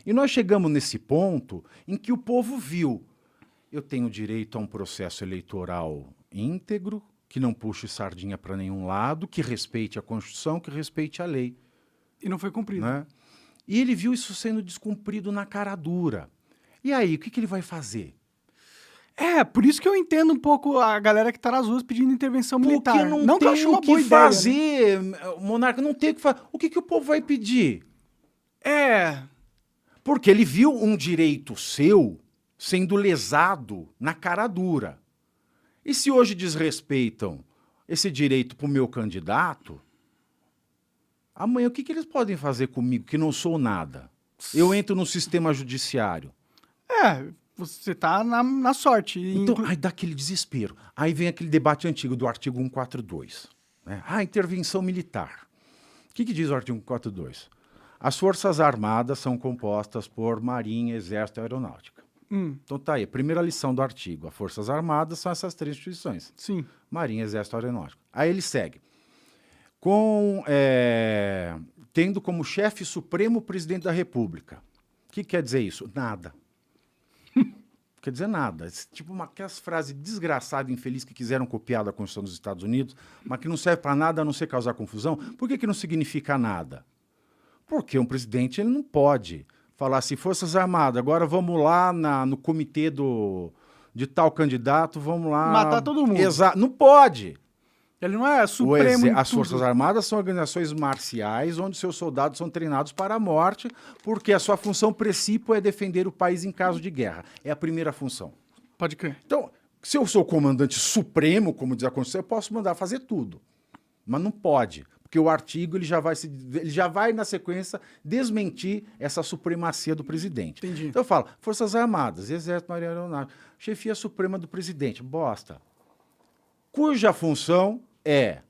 E nós chegamos nesse ponto em que o povo viu, eu tenho direito a um processo eleitoral íntegro, que não puxe sardinha para nenhum lado, que respeite a Constituição, que respeite a lei. E não foi cumprido. Né? E ele viu isso sendo descumprido na cara dura. E aí, o que ele vai fazer? Por isso que eu entendo um pouco a galera que tá nas ruas pedindo intervenção militar. Porque não que eu tem acho o uma que boa ideia, né? fazer, monarca, não tem o que fazer. O que o povo vai pedir? Porque ele viu um direito seu sendo lesado na cara dura. E se hoje desrespeitam esse direito para o meu candidato, amanhã o que eles podem fazer comigo que não sou nada? Eu entro no sistema judiciário. Você tá na sorte. Então, aí dá aquele desespero. Aí vem aquele debate antigo do artigo 142. Né? Intervenção militar. O que diz o artigo 142? As Forças Armadas são compostas por Marinha, Exército e Aeronáutica. Então tá aí, a primeira lição do artigo. As Forças Armadas são essas três instituições. Sim. Marinha, Exército e Aeronáutica. Aí ele segue. Tendo como chefe supremo o presidente da República. O que quer dizer isso? Nada. Quer dizer nada. Tipo aquelas frases desgraçadas, infelizes, que quiseram copiar da Constituição dos Estados Unidos, mas que não serve para nada a não ser causar confusão. Por que não significa nada? Porque um presidente ele não pode falar assim, Forças Armadas, agora vamos lá no comitê de tal candidato, vamos lá... Matar todo mundo. Não pode. Ele não é supremo em As tudo. Forças Armadas são organizações marciais onde seus soldados são treinados para a morte, porque a sua função principal é defender o país em caso de guerra. É a primeira função. Pode crer. Então, se eu sou comandante supremo, como diz a Constituição, eu posso mandar fazer tudo. Mas não pode, porque o artigo ele já vai na sequência desmentir essa supremacia do presidente. Entendi. Então eu falo, Forças Armadas, Exército, Marinha, Aeronáutica, chefia suprema do presidente, bosta. Cuja função é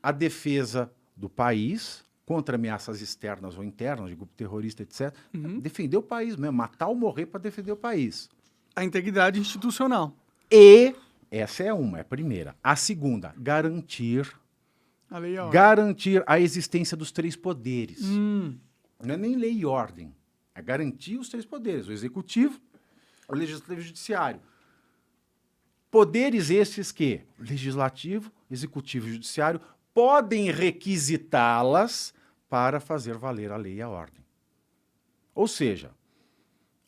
a defesa do país contra ameaças externas ou internas, de grupo terrorista, etc. Defender o país mesmo, matar ou morrer para defender o país. A integridade institucional. E, essa é a primeira. A segunda, garantir A lei e a ordem. Garantir a existência dos três poderes. Não é nem lei e ordem. É garantir os três poderes. O executivo, o legislativo e o judiciário. Poderes estes que o legislativo, executivo e judiciário podem requisitá-las para fazer valer a lei e a ordem. Ou seja,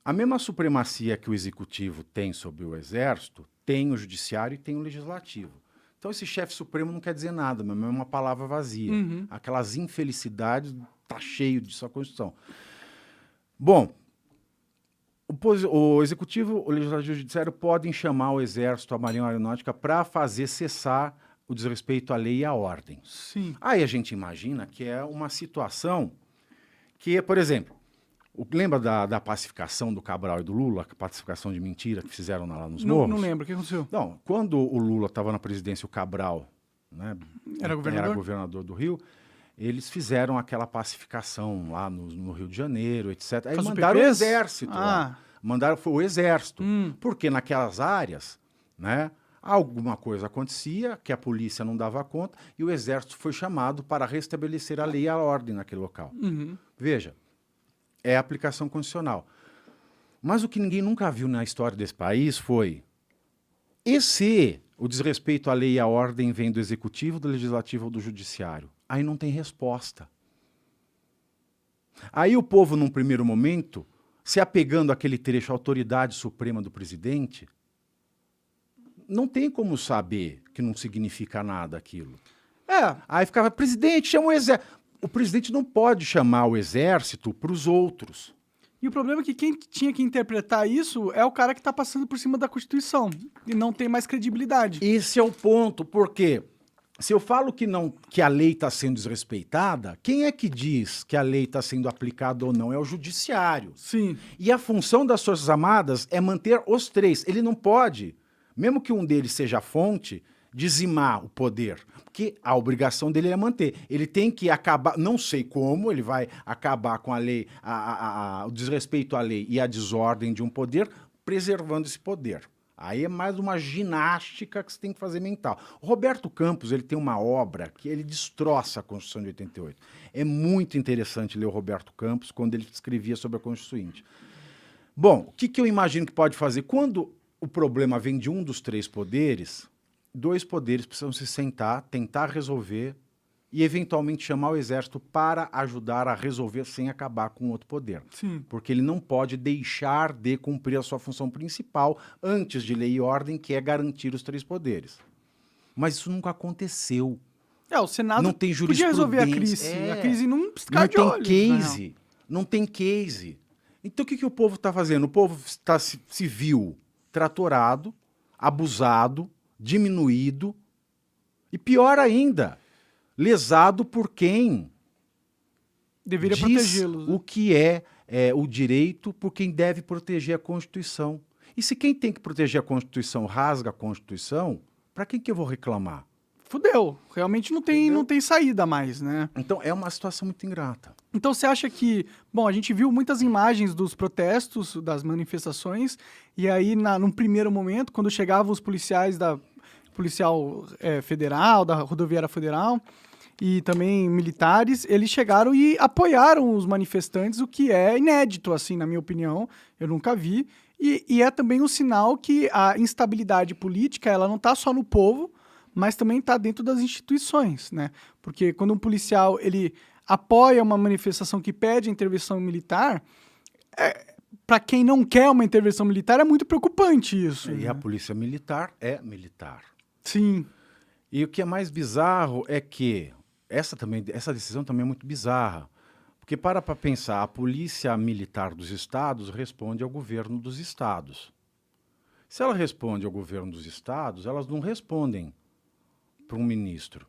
a mesma supremacia que o executivo tem sobre o exército, tem o judiciário e tem o legislativo. Então, esse chefe supremo não quer dizer nada, mas é uma palavra vazia. Aquelas infelicidades, tá cheio disso a Constituição. Bom, o Executivo, o Legislativo e o Judiciário podem chamar o Exército, a Marinha e a Aeronáutica para fazer cessar o desrespeito à lei e à ordem. Sim. Aí a gente imagina que é uma situação que, por exemplo, lembra da pacificação do Cabral e do Lula, a pacificação de mentira que fizeram lá nos morros? Não lembro, o que aconteceu? Não, quando o Lula estava na presidência, o Cabral, né, Era governador do Rio, eles fizeram aquela pacificação lá no Rio de Janeiro, etc. Aí mandaram o exército lá. Foi o exército. Porque naquelas áreas, né, alguma coisa acontecia que a polícia não dava conta e o exército foi chamado para restabelecer a lei e a ordem naquele local. Veja, é a aplicação constitucional. Mas o que ninguém nunca viu na história desse país foi, e se o desrespeito à lei e à ordem vem do executivo, do legislativo ou do judiciário. Aí não tem resposta. Aí o povo, num primeiro momento, se apegando àquele trecho, à autoridade suprema do presidente, não tem como saber que não significa nada aquilo. Aí ficava, presidente, chama o exército. O presidente não pode chamar o exército para os outros. E o problema é que quem tinha que interpretar isso é o cara que está passando por cima da Constituição e não tem mais credibilidade. Esse é o ponto, porque se eu falo que a lei está sendo desrespeitada, quem é que diz que a lei está sendo aplicada ou não? É o judiciário. Sim. E a função das Forças Armadas é manter os três. Ele não pode, mesmo que um deles seja a fonte, dizimar o poder, porque a obrigação dele é manter. Ele tem que acabar, não sei como, ele vai acabar com a lei, o desrespeito à lei e a desordem de um poder, preservando esse poder. Aí é mais uma ginástica que você tem que fazer mental. O Roberto Campos, ele tem uma obra que ele destroça a Constituição de 88. É muito interessante ler o Roberto Campos quando ele escrevia sobre a Constituinte. Bom, o que eu imagino que pode fazer? Quando o problema vem de um dos três poderes, dois poderes precisam se sentar, tentar resolver e, eventualmente, chamar o exército para ajudar a resolver sem acabar com o outro poder. Sim. Porque ele não pode deixar de cumprir a sua função principal antes de lei e ordem, que é garantir os três poderes. Mas isso nunca aconteceu. O Senado não tem podia resolver a jurisprudência. crise. A crise não piscar Não de tem olhos, case. Não tem case. Então, o que o povo está fazendo? O povo se viu tratorado, abusado, diminuído e, pior ainda, lesado por quem deveria diz protegê-los. o que é o direito, por quem deve proteger a Constituição. E se quem tem que proteger a Constituição rasga a Constituição, para quem que eu vou reclamar? Fudeu. Realmente não tem saída mais, né? Então é uma situação muito ingrata. Então você acha que... Bom, a gente viu muitas imagens dos protestos, das manifestações, e aí, num primeiro momento, quando chegavam os policiais da Policial Federal, da Rodoviária Federal, e também militares, eles chegaram e apoiaram os manifestantes, o que é inédito, assim, na minha opinião. Eu nunca vi. E é também um sinal que a instabilidade política, ela não está só no povo, mas também está dentro das instituições, né? Porque quando um policial ele apoia uma manifestação que pede intervenção militar, para quem não quer uma intervenção militar, é muito preocupante isso. E né? a polícia militar é militar. Sim. E o que é mais bizarro é que essa decisão também é muito bizarra. Porque para pensar, a polícia militar dos estados responde ao governo dos estados. Se ela responde ao governo dos estados, elas não respondem para um ministro.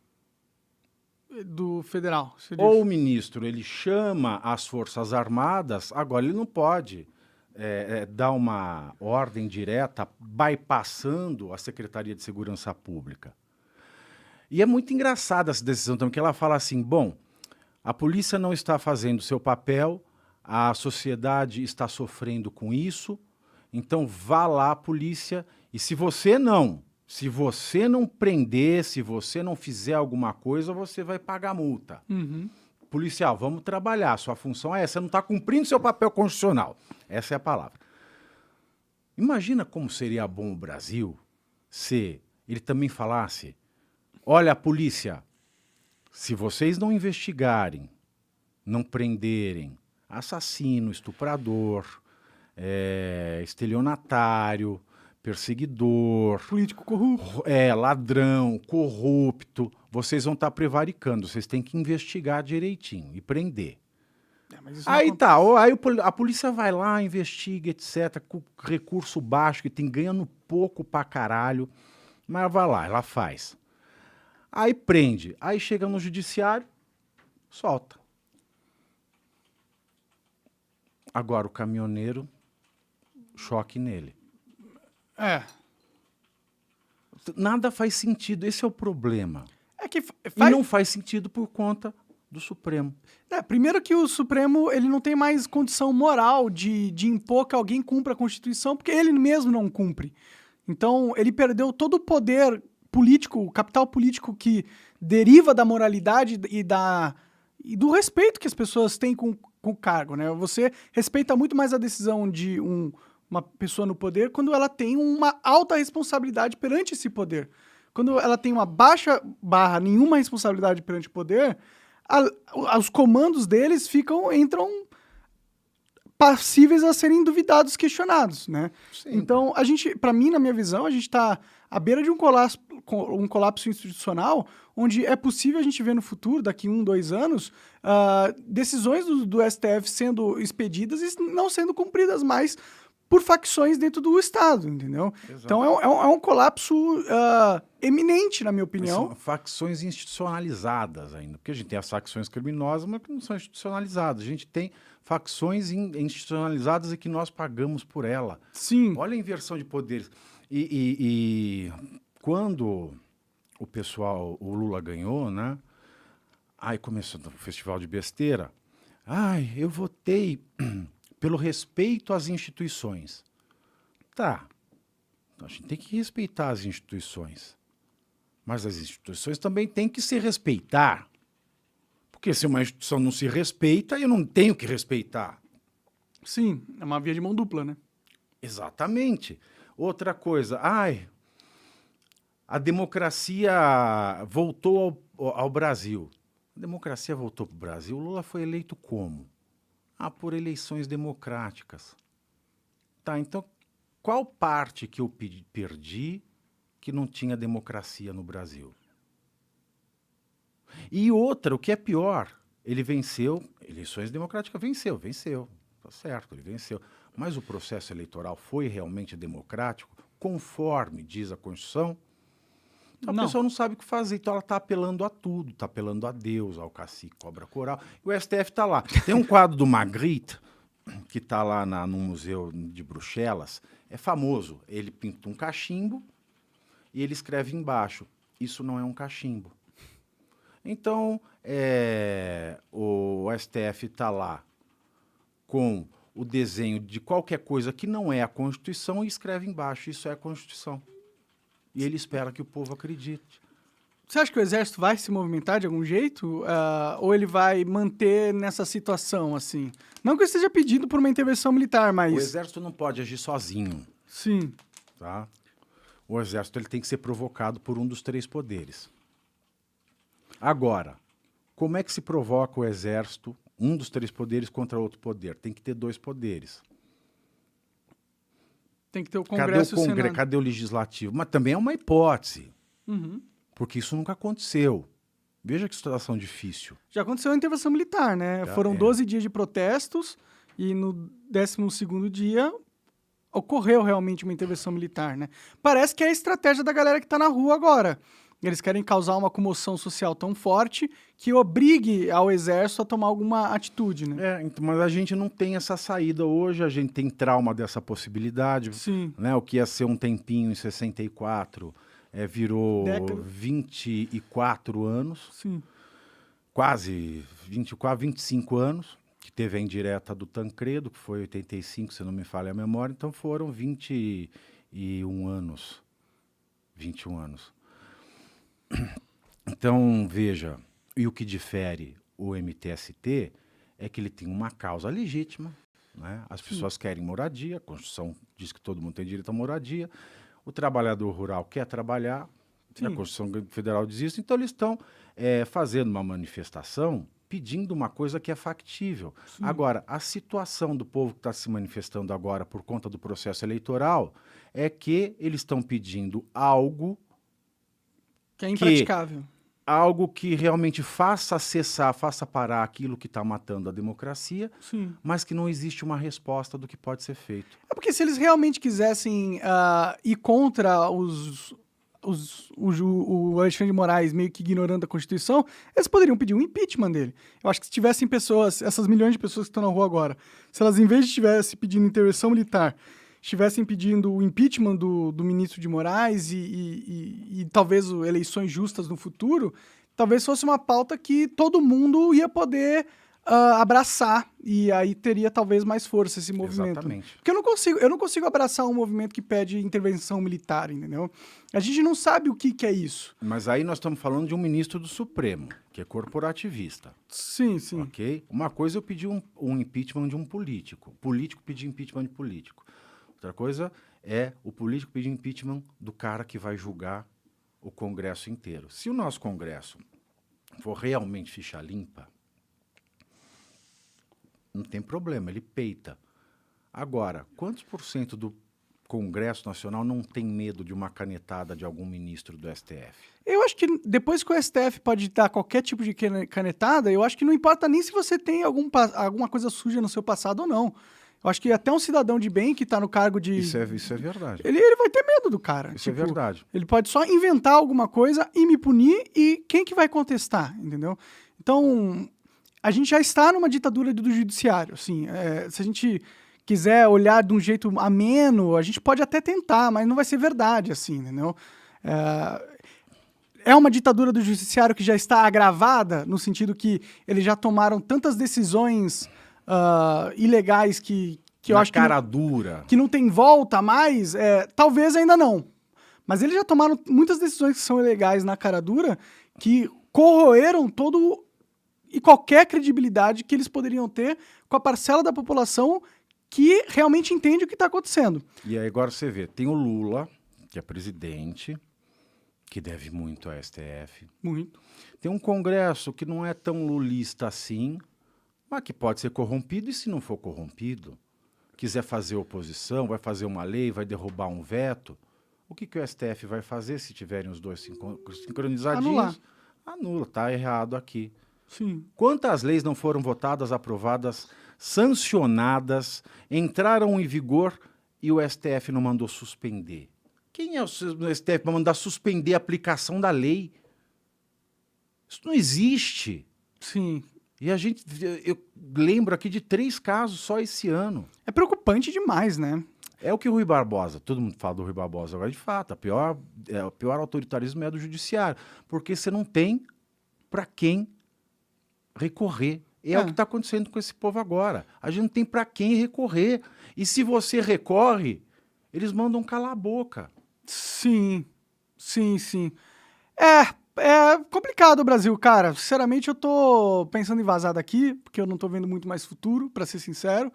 Do federal. Ou o ministro, ele chama as Forças Armadas, agora ele não pode dar uma ordem direta bypassando a Secretaria de Segurança Pública. E é muito engraçada essa decisão também, que ela fala assim, bom, a polícia não está fazendo o seu papel, a sociedade está sofrendo com isso, então vá lá, polícia, e se você não prender, se você não fizer alguma coisa, você vai pagar multa. Uhum. Policial, vamos trabalhar, sua função é essa, você não está cumprindo seu papel constitucional. Essa é a palavra. Imagina como seria bom o Brasil se ele também falasse, olha, polícia, se vocês não investigarem, não prenderem assassino, estuprador, estelionatário, perseguidor, Político corrupto. Ladrão, corrupto, vocês vão estar prevaricando, vocês têm que investigar direitinho e prender. Mas isso Aí tá, aí a polícia vai lá, investiga, etc, com recurso baixo, que tem ganhando pouco pra caralho, mas vai lá, ela faz. Aí prende, aí chega no judiciário, solta. Agora o caminhoneiro, choque nele. Nada faz sentido, esse é o problema. E não faz sentido por conta do Supremo. Primeiro que o Supremo ele não tem mais condição moral de impor que alguém cumpra a Constituição, porque ele mesmo não cumpre. Então, ele perdeu todo o poder político, o capital político que deriva da moralidade e do respeito que as pessoas têm com o cargo, né? Você respeita muito mais a decisão de um uma pessoa no poder quando ela tem uma alta responsabilidade perante esse poder. Quando ela tem uma baixa barra, nenhuma responsabilidade perante o poder, os comandos deles entram passíveis a serem duvidados, questionados, né? Sim. Então, para mim, na minha visão, a gente está à beira de um colapso institucional, onde é possível a gente ver no futuro, daqui 1, 2 anos, decisões do STF sendo expedidas e não sendo cumpridas mais por facções dentro do Estado, entendeu? Exato. Então, é um colapso eminente, na minha opinião. São facções institucionalizadas ainda, porque a gente tem as facções criminosas, mas que não são institucionalizadas. A gente tem facções institucionalizadas e que nós pagamos por ela. Sim. Olha a inversão de poderes. E quando o Lula ganhou, né? Aí começou o festival de besteira. Eu votei pelo respeito às instituições. Tá. Então a gente tem que respeitar as instituições. Mas as instituições também têm que se respeitar. Porque se uma instituição não se respeita, eu não tenho que respeitar. Sim, é uma via de mão dupla, né? Exatamente. Outra coisa, a democracia voltou ao Brasil. A democracia voltou para o Brasil. O Lula foi eleito como? Por eleições democráticas. Tá, então qual parte que eu perdi que não tinha democracia no Brasil? E outra, o que é pior, ele venceu, eleições democráticas, venceu, tá certo, ele venceu. Mas o processo eleitoral foi realmente democrático, conforme diz a Constituição? Então, a pessoa não sabe o que fazer, então ela está apelando a tudo, está apelando a Deus, ao cacique, cobra coral, e o STF está lá. Tem um quadro do Magritte, que está lá no Museu de Bruxelas, é famoso, ele pinta um cachimbo e ele escreve embaixo, isso não é um cachimbo. Então, o STF está lá com o desenho de qualquer coisa que não é a Constituição e escreve embaixo, isso é a Constituição. E ele espera que o povo acredite. Você acha que o Exército vai se movimentar de algum jeito? Ou ele vai manter nessa situação, assim? Não que eu esteja pedindo por uma intervenção militar, mas... O Exército não pode agir sozinho. Sim. Tá? O Exército ele tem que ser provocado por um dos 3 poderes. Agora, como é que se provoca o Exército, um dos 3 poderes, contra outro poder? Tem que ter 2 poderes. Tem que ter o Congresso e o Senado. Cadê o Legislativo? Mas também é uma hipótese, Uhum. porque isso nunca aconteceu. Veja que situação difícil. Já aconteceu a intervenção militar, né? Foram 12 dias de protestos e no 12º dia ocorreu realmente uma intervenção militar, né? Parece que é a estratégia da galera que está na rua agora. Eles querem causar uma comoção social tão forte que obrigue ao Exército a tomar alguma atitude, né? Mas a gente não tem essa saída hoje, a gente tem trauma dessa possibilidade. Sim. Né? O que ia ser um tempinho em 64 virou 24 anos. Sim. Quase 24, 25 anos, que teve a indireta do Tancredo, que foi 85, se não me falha a memória, então foram 21 anos. 21 anos. Então, veja, e o que difere o MTST é que ele tem uma causa legítima, né? As pessoas querem moradia, a Constituição diz que todo mundo tem direito à moradia, o trabalhador rural quer trabalhar, a Constituição Federal diz isso, então eles estão fazendo uma manifestação pedindo uma coisa que é factível. Sim. Agora, a situação do povo que está se manifestando agora por conta do processo eleitoral é que eles estão pedindo algo que é impraticável. Algo que realmente faça cessar, faça parar aquilo que está matando a democracia, Sim. mas que não existe uma resposta do que pode ser feito. É porque se eles realmente quisessem ir contra o Alexandre de Moraes meio que ignorando a Constituição, eles poderiam pedir um impeachment dele. Eu acho que se tivessem pessoas, essas milhões de pessoas que estão na rua agora, se elas, em vez de estivessem pedindo intervenção militar, estivessem pedindo o impeachment do ministro de Moraes e talvez eleições justas no futuro, talvez fosse uma pauta que todo mundo ia poder abraçar, e aí teria talvez mais força esse movimento. Exatamente. Porque eu não consigo abraçar um movimento que pede intervenção militar, entendeu? A gente não sabe o que é isso. Mas aí nós estamos falando de um ministro do Supremo, que é corporativista. Sim, sim. Ok? Uma coisa eu pedir um impeachment de um político. Político pedir impeachment de político. Outra coisa é o político pedir impeachment do cara que vai julgar o Congresso inteiro. Se o nosso Congresso for realmente ficha limpa, não tem problema, ele peita. Agora, quantos por cento do Congresso Nacional não tem medo de uma canetada de algum ministro do STF? Eu acho que depois que o STF pode dar qualquer tipo de canetada, eu acho que não importa nem se você tem alguma coisa suja no seu passado ou não. Eu acho que até um cidadão de bem que tá no cargo de... Isso é verdade. Ele vai ter medo do cara. Isso é verdade. Ele pode só inventar alguma coisa e me punir, e quem que vai contestar, entendeu? Então, a gente já está numa ditadura do judiciário, assim. Se a gente quiser olhar de um jeito ameno, a gente pode até tentar, mas não vai ser verdade, assim, entendeu? É uma ditadura do judiciário que já está agravada, no sentido que eles já tomaram tantas decisões ilegais que eu acho que cara dura. Que não tem volta mais, talvez ainda não. Mas eles já tomaram muitas decisões que são ilegais na cara dura, que corroeram todo e qualquer credibilidade que eles poderiam ter com a parcela da população que realmente entende o que está acontecendo. E aí agora você vê, tem o Lula, que é presidente, que deve muito à STF. Muito. Tem um Congresso que não é tão lulista assim, mas que pode ser corrompido, e se não for corrompido, quiser fazer oposição, vai fazer uma lei, vai derrubar um veto, o que o STF vai fazer se tiverem os dois sincronizadinhos? Anula, tá errado aqui. Sim. Quantas leis não foram votadas, aprovadas, sancionadas, entraram em vigor e o STF não mandou suspender? Quem é o STF para mandar suspender a aplicação da lei? Isso não existe. Sim. E eu lembro aqui de 3 casos só esse ano. É preocupante demais, né? É o que o Rui Barbosa, todo mundo fala do Rui Barbosa agora, de fato, o pior autoritarismo é do judiciário, porque você não tem para quem recorrer. É o que está acontecendo com esse povo agora. A gente não tem para quem recorrer. E se você recorre, eles mandam calar a boca. Sim, sim. É complicado o Brasil, cara. Sinceramente, eu tô pensando em vazar daqui, porque eu não tô vendo muito mais futuro, pra ser sincero.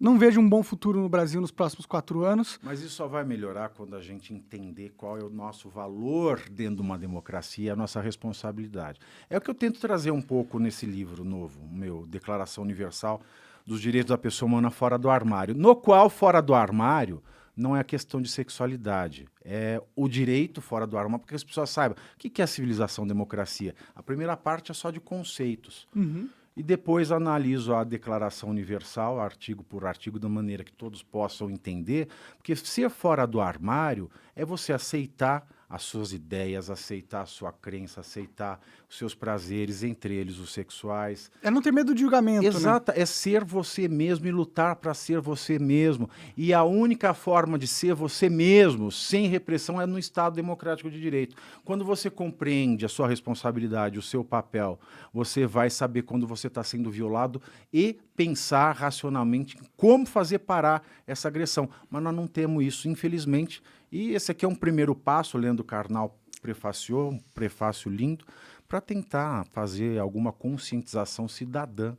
Não vejo um bom futuro no Brasil nos próximos 4 anos. Mas isso só vai melhorar quando a gente entender qual é o nosso valor dentro de uma democracia, a nossa responsabilidade. É o que eu tento trazer um pouco nesse livro novo, o meu Declaração Universal dos Direitos da Pessoa Humana Fora do Armário, no qual, fora do armário, não é a questão de sexualidade, é o direito fora do armário, porque as pessoas saibam o que é civilização, democracia. A primeira parte é só de conceitos. Uhum. E depois analiso a Declaração Universal, artigo por artigo, da maneira que todos possam entender, porque ser fora do armário é você aceitar as suas ideias, aceitar a sua crença, aceitar os seus prazeres, entre eles os sexuais. É não ter medo de julgamento, Exato, né? é ser você mesmo e lutar para ser você mesmo. E a única forma de ser você mesmo, sem repressão, é no Estado Democrático de Direito. Quando você compreende a sua responsabilidade, o seu papel, você vai saber quando você está sendo violado e pensar racionalmente como fazer parar essa agressão. Mas nós não temos isso, infelizmente. E esse aqui é um primeiro passo, o Leandro Carnal prefaciou, um prefácio lindo, para tentar fazer alguma conscientização cidadã,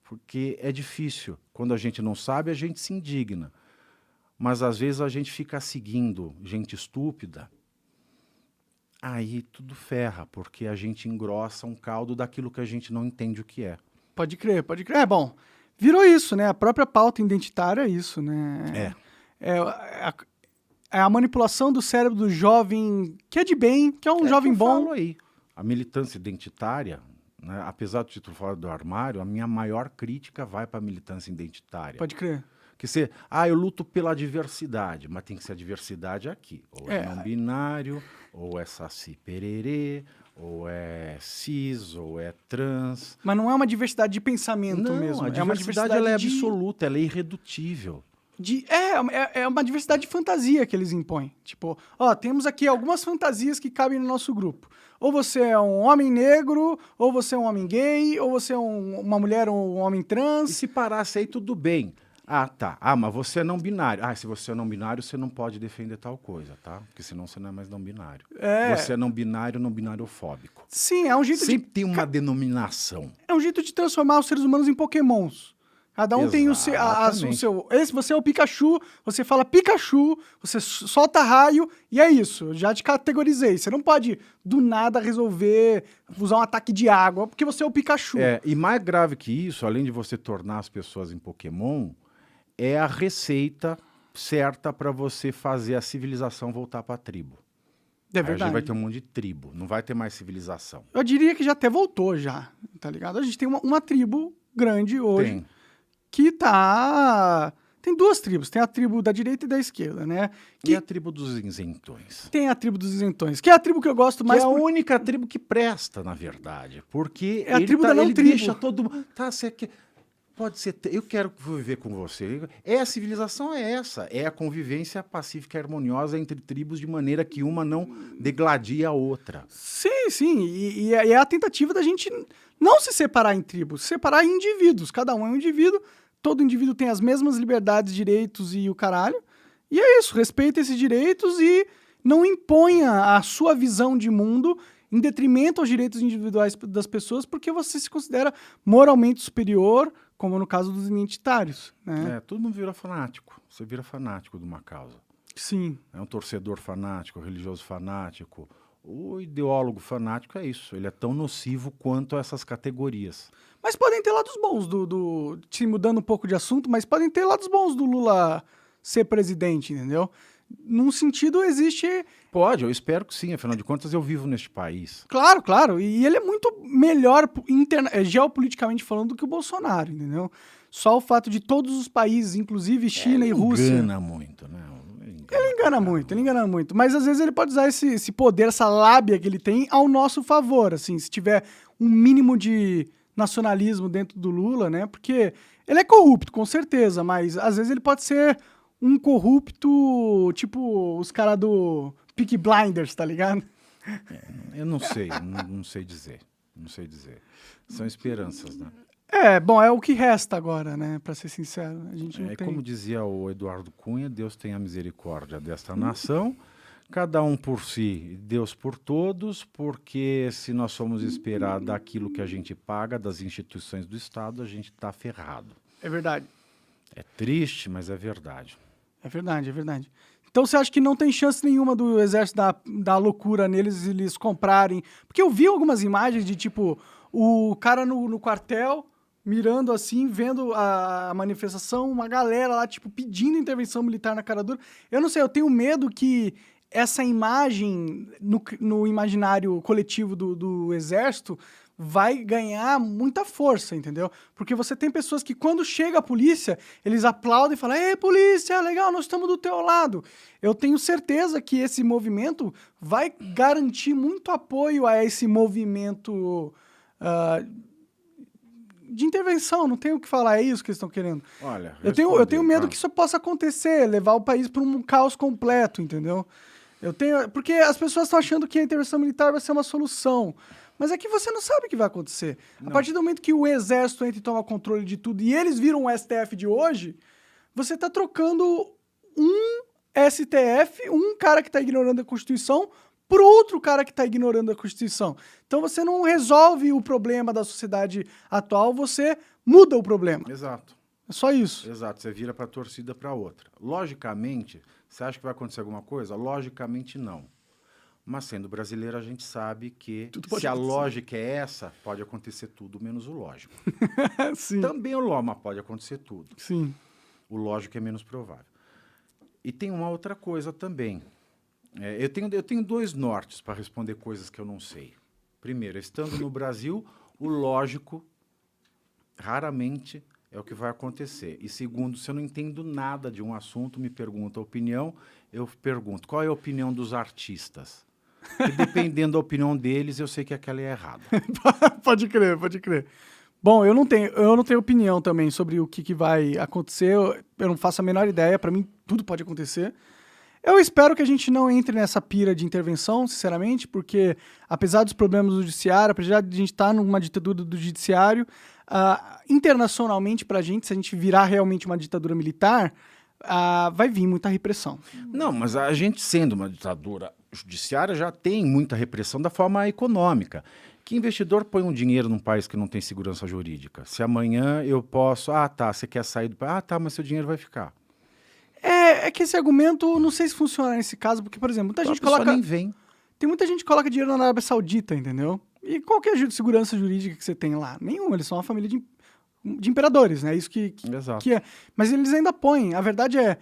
porque é difícil. Quando a gente não sabe, a gente se indigna. Mas às vezes a gente fica seguindo gente estúpida, aí tudo ferra, porque a gente engrossa um caldo daquilo que a gente não entende o que é. Pode crer. Bom, virou isso, né? A própria pauta identitária é isso, né? É a manipulação do cérebro do jovem que é de bem, que é um jovem bom. Falo aí. A militância identitária, né, apesar do título fora do armário, a minha maior crítica vai para a militância identitária. Pode crer. Que eu luto pela diversidade, mas tem que ser a diversidade aqui. Ou é não binário, ou é saci pererê, ou é cis, ou é trans. Mas não é uma diversidade de pensamento mesmo. A diversidade ela é absoluta, ela é irredutível. É uma diversidade de fantasia que eles impõem. Tipo, temos aqui algumas fantasias que cabem no nosso grupo. Ou você é um homem negro, ou você é um homem gay, ou você é uma mulher ou um homem trans. E se parasse aí, tudo bem. Tá. Mas você é não binário. Se você é não binário, você não pode defender tal coisa, tá? Porque senão você não é mais não binário. Você é não binariofóbico. Sim, é um jeito Sempre tem uma denominação. É um jeito de transformar os seres humanos em pokémons. Cada um tem o seu, Exatamente. você é o Pikachu, você fala Pikachu, você solta raio e é isso. Eu já te categorizei. Você não pode do nada resolver usar um ataque de água porque você é o Pikachu. E mais grave que isso, além de você tornar as pessoas em Pokémon, é a receita certa para você fazer a civilização voltar para a tribo. É Aí a gente verdade. vai ter um monte de tribo, não vai ter mais civilização. Eu diria que já até voltou já, tá ligado? A gente tem uma tribo grande hoje Tem. que tá... Tem duas tribos, tem a tribo da direita e da esquerda, né? E a tribo dos isentões? Tem a tribo dos isentões, que é a tribo que eu gosto mais... Que é a única tribo que presta, na verdade. Porque É a tribo da não ele tribo. deixa todo mundo... Tá, você quer... Pode ser... Eu quero viver com você. A civilização é essa. É a convivência pacífica e harmoniosa entre tribos de maneira que uma não degladie a outra. Sim, sim. E é a tentativa da gente não se separar em tribos, se separar em indivíduos. Cada um é um indivíduo, todo indivíduo tem as mesmas liberdades, direitos e o caralho. E é isso, respeita esses direitos e não imponha a sua visão de mundo em detrimento aos direitos individuais das pessoas, porque você se considera moralmente superior, como no caso dos identitários, né? Todo mundo vira fanático. Você vira fanático de uma causa. Sim. É um torcedor fanático, religioso fanático. O ideólogo fanático é isso. Ele é tão nocivo quanto essas categorias. Mas podem ter lados bons te mudando um pouco de assunto, mas podem ter lados bons do Lula ser presidente, entendeu? Num sentido, existe... Pode, eu espero que sim. Afinal de contas, eu vivo neste país. Claro, claro. E ele é muito melhor geopoliticamente falando do que o Bolsonaro, entendeu? Só o fato de todos os países, inclusive China e Rússia... Engana muito, né? Ele engana muito. Mas às vezes ele pode usar esse poder, essa lábia que ele tem ao nosso favor, assim, se tiver um mínimo de nacionalismo dentro do Lula, né? Porque ele é corrupto, com certeza, mas às vezes ele pode ser um corrupto, tipo os caras do Peaky Blinders, tá ligado? Eu não sei, não sei dizer. Não sei dizer. São esperanças, né? Bom, é o que resta agora, né? Pra ser sincero. A gente não tem... Como dizia o Eduardo Cunha, Deus tenha misericórdia desta nação, cada um por si, Deus por todos, porque se nós formos esperar daquilo que a gente paga, das instituições do Estado, a gente está ferrado. É verdade. É triste, mas é verdade. É verdade, é verdade. Então você acha que não tem chance nenhuma do exército dar loucura neles, eles comprarem? Porque eu vi algumas imagens de, tipo, o cara no quartel, mirando assim, vendo a manifestação, uma galera lá, tipo, pedindo intervenção militar na cara dura. Eu não sei, eu tenho medo que essa imagem, no imaginário coletivo do exército, vai ganhar muita força, entendeu? Porque você tem pessoas que, quando chega a polícia, eles aplaudem e falam: "Ei, polícia, legal, nós estamos do teu lado". Eu tenho certeza que esse movimento vai garantir muito apoio a esse movimento de intervenção, não tenho o que falar, é isso que eles estão querendo. Olha, eu tenho medo que isso possa acontecer, levar o país para um caos completo, entendeu? Porque as pessoas estão achando que a intervenção militar vai ser uma solução. Mas é que você não sabe o que vai acontecer. Não. A partir do momento que o exército entra e toma controle de tudo e eles viram o STF de hoje, você está trocando um STF, um cara que está ignorando a Constituição, por outro cara que está ignorando a Constituição. Então você não resolve o problema da sociedade atual, você muda o problema. Exato. É só isso. Exato, você vira para a torcida para outra. Logicamente, você acha que vai acontecer alguma coisa? Logicamente não. Mas sendo brasileiro, a gente sabe que se a lógica é essa, pode acontecer tudo menos o lógico. Sim. Também o lógico, pode acontecer tudo. Sim. O lógico é menos provável. E tem uma outra coisa também. Eu tenho dois nortes para responder coisas que eu não sei. Primeiro, estando no Brasil, o lógico raramente é o que vai acontecer. E segundo, se eu não entendo nada de um assunto, me pergunta a opinião, eu pergunto, qual é a opinião dos artistas? E dependendo da opinião deles, eu sei que aquela é errada. Pode crer, pode crer. Bom, eu não tenho opinião também sobre o que vai acontecer, eu não faço a menor ideia, para mim tudo pode acontecer. Eu espero que a gente não entre nessa pira de intervenção, sinceramente, porque apesar dos problemas do judiciário, apesar de a gente estar numa ditadura do judiciário, internacionalmente pra gente, se a gente virar realmente uma ditadura militar, vai vir muita repressão. Não, mas a gente sendo uma ditadura judiciária já tem muita repressão da forma econômica, Que investidor põe um dinheiro num país que não tem segurança jurídica? Se amanhã eu posso... Ah, tá, você quer sair do país? Ah, tá, mas seu dinheiro vai ficar. É que esse argumento, não sei se funciona nesse caso, porque, por exemplo, muita gente coloca... nem vem. Tem muita gente que coloca dinheiro na Arábia Saudita, entendeu? E qual que é a segurança jurídica que você tem lá? Nenhuma, eles são uma família de imperadores, né? Isso Exato. que é. Mas eles ainda põem. A verdade é,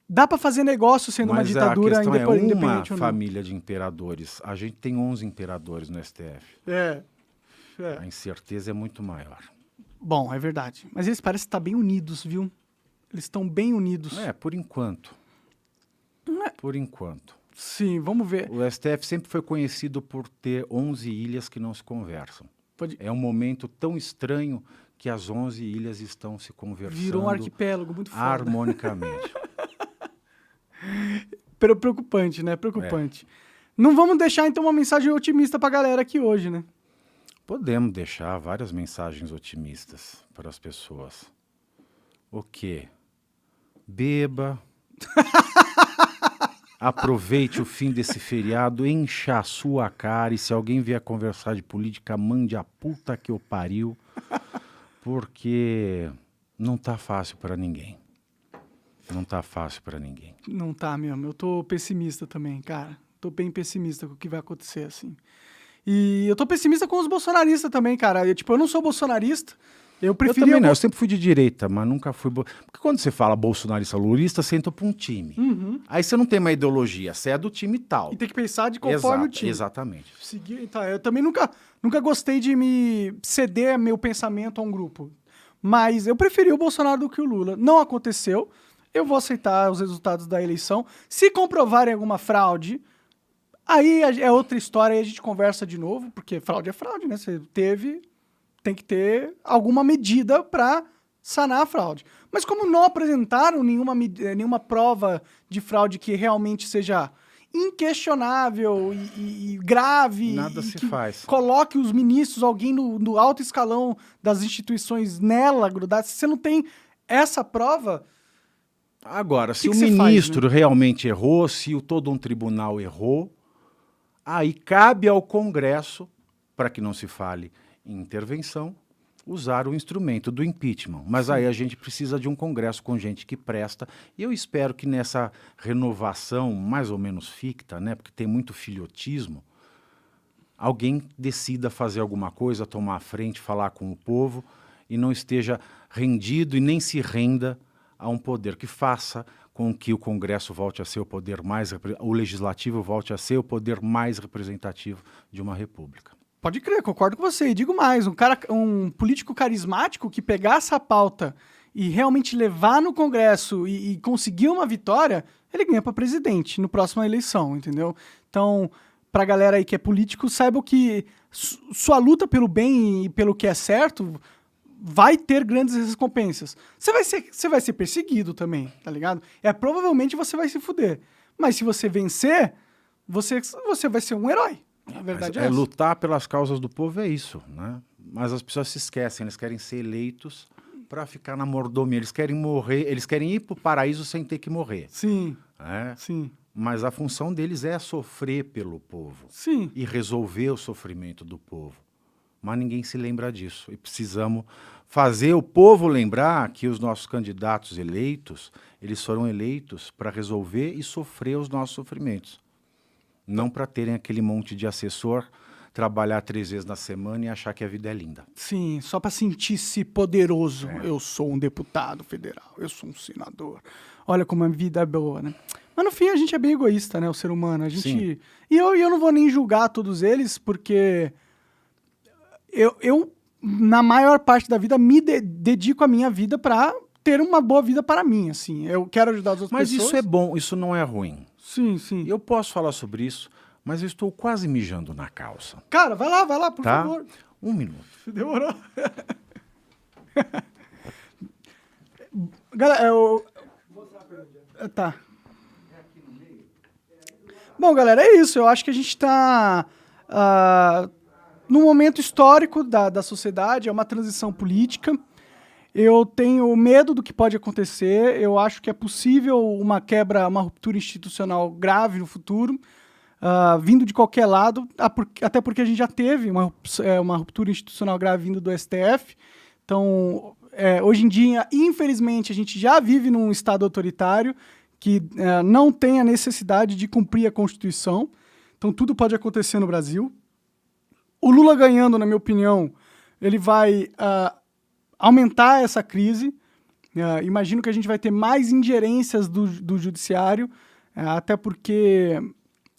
dá pra fazer negócio sendo uma ditadura a questão é independente uma ou não. família de imperadores. A gente tem 11 imperadores no STF. A incerteza é muito maior. Bom, é verdade. Mas eles parecem estar bem unidos, viu? Eles estão bem unidos. Por enquanto. Por enquanto. Sim, vamos ver. O STF sempre foi conhecido por ter 11 ilhas que não se conversam. É um momento tão estranho que as 11 ilhas estão se conversando. Virou um arquipélago muito foda. Harmonicamente. Preocupante, né? Preocupante. Não vamos deixar, então, uma mensagem otimista pra galera aqui hoje, né? Podemos deixar várias mensagens otimistas para as pessoas. O quê? Beba. Aproveite o fim desse feriado, encha a sua cara e se alguém vier conversar de política, mande a puta que o pariu, porque não tá fácil para ninguém. Não tá fácil para ninguém. Não tá mesmo. Eu tô pessimista também, cara. Tô bem pessimista com o que vai acontecer, assim. E eu tô pessimista com os bolsonaristas também, cara. Eu não sou bolsonarista. Eu preferia... Eu também não, eu sempre fui de direita, mas nunca fui... Porque quando você fala bolsonarista lulista, você entra para um time. Aí você não tem uma ideologia, você é do time tal. E tem que pensar de conforme o time. Exatamente. Então, eu também nunca gostei de me ceder meu pensamento a um grupo. Mas eu preferi o Bolsonaro do que o Lula. Não aconteceu. Eu vou aceitar os resultados da eleição. Se comprovarem alguma fraude, aí é outra história e a gente conversa de novo, porque fraude é fraude, né? Você teve... Tem que ter alguma medida para sanar a fraude. Mas como não apresentaram nenhuma prova de fraude que realmente seja inquestionável e grave... Nada se faz. Coloque os ministros, alguém no alto escalão das instituições nela, grudado. Se você não tem essa prova... Agora, se o ministro realmente errou, se todo um tribunal errou, aí cabe ao Congresso, para que não se fale intervenção, usar o instrumento do impeachment. Mas aí a gente precisa de um Congresso com gente que presta. E eu espero que nessa renovação mais ou menos ficta, né, porque tem muito filhotismo, alguém decida fazer alguma coisa, tomar a frente, falar com o povo e não esteja rendido e nem se renda a um poder que faça com que o Congresso volte a ser o poder o legislativo volte a ser o poder mais representativo de uma república. Pode crer, concordo com você. E digo mais, um político carismático que pegar essa pauta e realmente levar no Congresso e conseguir uma vitória, ele ganha para presidente na próxima eleição, entendeu? Então, pra galera aí que é político, saibam que sua luta pelo bem e pelo que é certo vai ter grandes recompensas. Você vai ser perseguido também, tá ligado? Provavelmente você vai se fuder. Mas se você vencer, você vai ser um herói. A verdade é essa. Lutar pelas causas do povo é isso, né? Mas as pessoas se esquecem, eles querem ser eleitos para ficar na mordomia, eles querem morrer, eles querem ir para o paraíso sem ter que morrer. Sim, né? Sim. Mas a função deles é sofrer pelo povo. Sim. E resolver o sofrimento do povo. Mas ninguém se lembra disso. E precisamos fazer o povo lembrar que os nossos candidatos eleitos, eles foram eleitos para resolver e sofrer os nossos sofrimentos. Não para terem aquele monte de assessor, trabalhar 3 vezes na semana e achar que a vida é linda. Sim, só para sentir-se poderoso. Eu sou um deputado federal, eu sou um senador. Olha como a vida é boa, né? Mas no fim a gente é bem egoísta, né, o ser humano. Sim. E eu não vou nem julgar todos eles, porque eu na maior parte da vida, me dedico a minha vida para ter uma boa vida para mim, assim. Eu quero ajudar as outras pessoas. Mas isso é bom, isso não é ruim. Sim, sim. Eu posso falar sobre isso, mas eu estou quase mijando na calça. Cara, vai lá, por favor. 1 minuto. Demorou. Galera, Tá. Bom, galera, é isso. Eu acho que a gente está num momento histórico da sociedade, é uma transição política. Eu tenho medo do que pode acontecer. Eu acho que é possível uma ruptura institucional grave no futuro. vindo de qualquer lado, até porque a gente já teve uma ruptura institucional grave vindo do STF. Então, hoje em dia, infelizmente, a gente já vive num Estado autoritário que não tem a necessidade de cumprir a Constituição. Então, tudo pode acontecer no Brasil. O Lula ganhando, na minha opinião, ele vai aumentar essa crise. Imagino que a gente vai ter mais ingerências do judiciário, até porque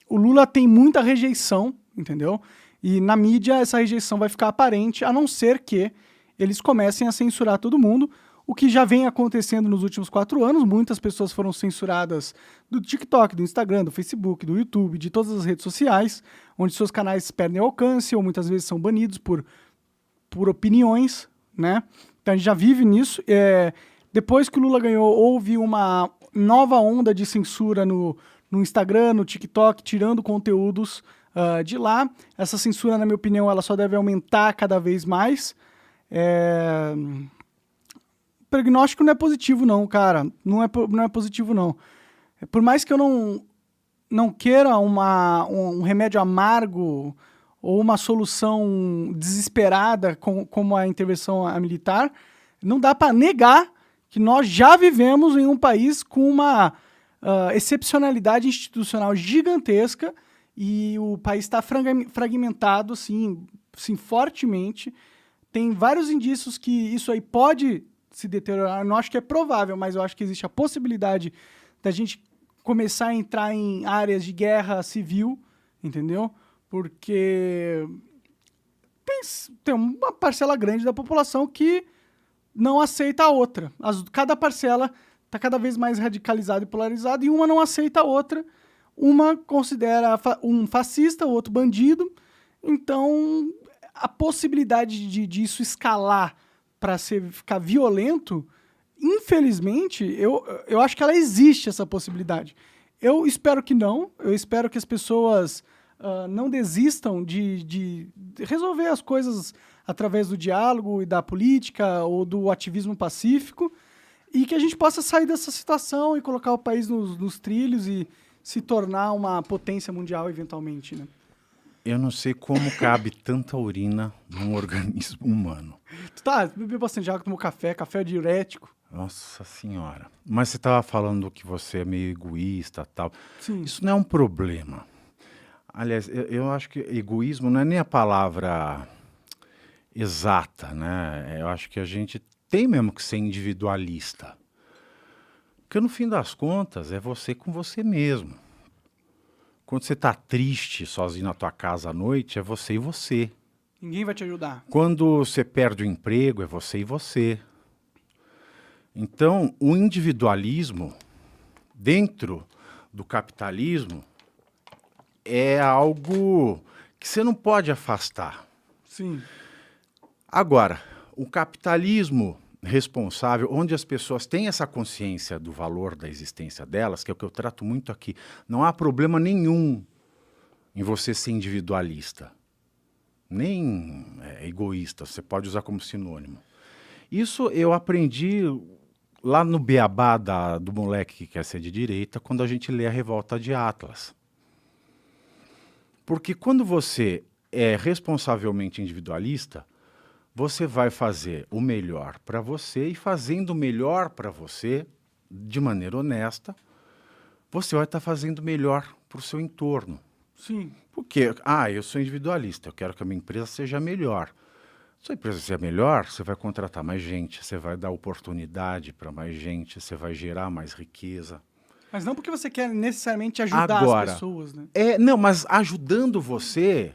o Lula tem muita rejeição, entendeu? E na mídia essa rejeição vai ficar aparente, a não ser que eles comecem a censurar todo mundo, o que já vem acontecendo nos últimos 4 anos. Muitas pessoas foram censuradas do TikTok, do Instagram, do Facebook, do YouTube, de todas as redes sociais, onde seus canais perdem alcance ou muitas vezes são banidos por opiniões, né? Então a gente já vive nisso. Depois que o Lula ganhou, houve uma nova onda de censura no Instagram, no TikTok, tirando conteúdos de lá. Essa censura, na minha opinião, ela só deve aumentar cada vez mais. O prognóstico não é positivo, não, cara. Não é positivo, não. Por mais que eu não queira um remédio amargo ou uma solução desesperada como a intervenção militar, não dá para negar que nós já vivemos em um país com uma excepcionalidade institucional gigantesca e o país está fragmentado, sim, fortemente. Tem vários indícios que isso aí pode se deteriorar. Eu não acho que é provável, mas eu acho que existe a possibilidade da gente começar a entrar em áreas de guerra civil, entendeu? Porque tem uma parcela grande da população que não aceita a outra. Cada parcela está cada vez mais radicalizada e polarizada, e uma não aceita a outra. Uma considera um fascista, o outro bandido. Então, a possibilidade disso escalar para ficar violento, infelizmente, eu acho que ela existe, essa possibilidade. Eu espero que não. Eu espero que as pessoas não desistam de resolver as coisas através do diálogo e da política ou do ativismo pacífico, e que a gente possa sair dessa situação e colocar o país nos trilhos e se tornar uma potência mundial eventualmente, né? Eu não sei como cabe tanta urina num organismo humano. Tu bebeu bastante água, tomou café é diurético. Nossa Senhora. Mas você estava falando que você é meio egoísta e tal. Sim. Isso não é um problema. Aliás, eu acho que egoísmo não é nem a palavra exata, né? Eu acho que a gente tem mesmo que ser individualista. Porque no fim das contas é você com você mesmo. Quando você está triste sozinho na tua casa à noite, é você e você. Ninguém vai te ajudar. Quando você perde o emprego, é você e você. Então, o individualismo dentro do capitalismo é algo que você não pode afastar. Sim. Agora, o capitalismo responsável, onde as pessoas têm essa consciência do valor da existência delas, que é o que eu trato muito aqui, não há problema nenhum em você ser individualista, nem egoísta, você pode usar como sinônimo. Isso eu aprendi lá no beabá do moleque que quer ser de direita, quando a gente lê a Revolta de Atlas. Porque quando você é responsavelmente individualista, você vai fazer o melhor para você, e fazendo o melhor para você, de maneira honesta, você vai estar fazendo o melhor para o seu entorno. Sim. Porque, eu sou individualista, eu quero que a minha empresa seja melhor. Se a empresa seja melhor, você vai contratar mais gente, você vai dar oportunidade para mais gente, você vai gerar mais riqueza. Mas não porque você quer necessariamente ajudar as pessoas, né? Não, mas ajudando você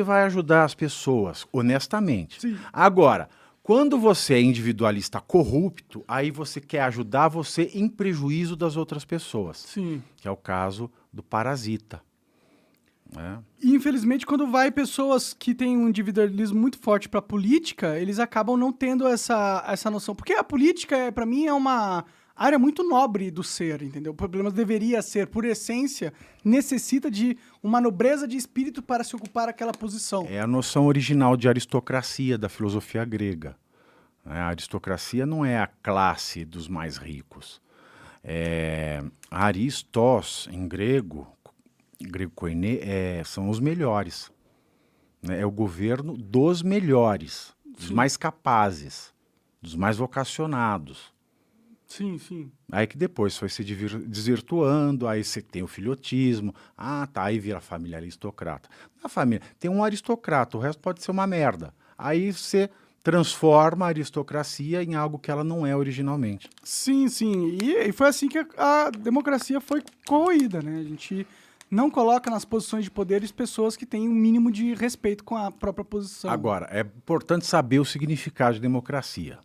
vai ajudar as pessoas, honestamente. Sim. Agora, quando você é individualista corrupto, aí você quer ajudar você em prejuízo das outras pessoas. Sim. Que é o caso do parasita. E, infelizmente, quando vai pessoas que têm um individualismo muito forte para a política, eles acabam não tendo essa noção. Porque a política, para mim, é uma área muito nobre do ser, entendeu? O problema deveria ser, por essência, necessita de uma nobreza de espírito para se ocupar aquela posição. É a noção original de aristocracia da filosofia grega. A aristocracia não é a classe dos mais ricos. Aristos, em grego, grego koiné, são os melhores. Né? É o governo dos melhores, dos mais capazes, dos mais vocacionados. Sim, sim. Aí que depois foi se desvirtuando, aí você tem o filhotismo, aí vira família aristocrata. Na família tem um aristocrata, o resto pode ser uma merda. Aí você transforma a aristocracia em algo que ela não é originalmente. Sim, sim. E foi assim que a democracia foi corroída, né? A gente não coloca nas posições de poderes pessoas que têm um mínimo de respeito com a própria posição. Agora, é importante saber o significado de democracia,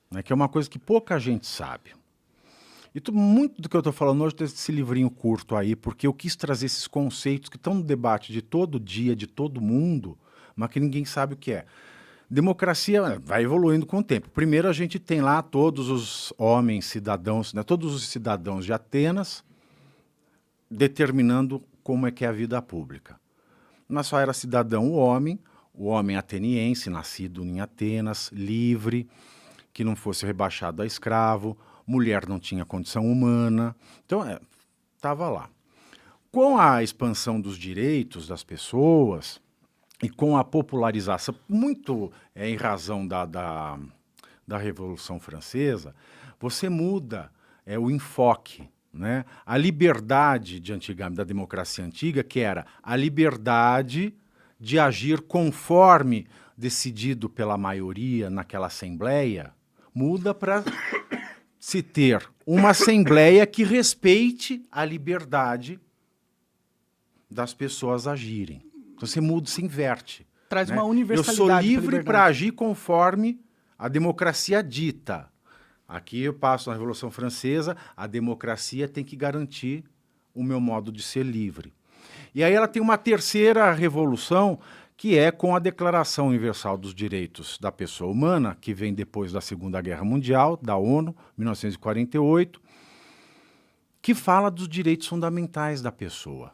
né, que é uma coisa que pouca gente sabe. E muito do que eu estou falando hoje desse livrinho curto aí, porque eu quis trazer esses conceitos que estão no debate de todo dia, de todo mundo, mas que ninguém sabe o que é. Democracia vai evoluindo com o tempo. Primeiro a gente tem lá todos os homens, cidadãos, né, todos os cidadãos de Atenas determinando como é que é a vida pública. Mas só era cidadão o homem ateniense, nascido em Atenas, livre, que não fosse rebaixado a escravo, mulher não tinha condição humana, então estava lá. Com a expansão dos direitos das pessoas e com a popularização, muito em razão da Revolução Francesa, você muda o enfoque, né? A liberdade da democracia antiga, que era a liberdade de agir conforme decidido pela maioria naquela assembleia, muda para se ter uma assembleia que respeite a liberdade das pessoas agirem. Então você muda, se inverte. Traz né? uma universalidade. Eu sou livre para agir conforme a democracia dita. Aqui eu passo na Revolução Francesa, a democracia tem que garantir o meu modo de ser livre. E aí ela tem uma terceira revolução, que é com a Declaração Universal dos Direitos da Pessoa Humana, que vem depois da Segunda Guerra Mundial, da ONU, 1948, que fala dos direitos fundamentais da pessoa.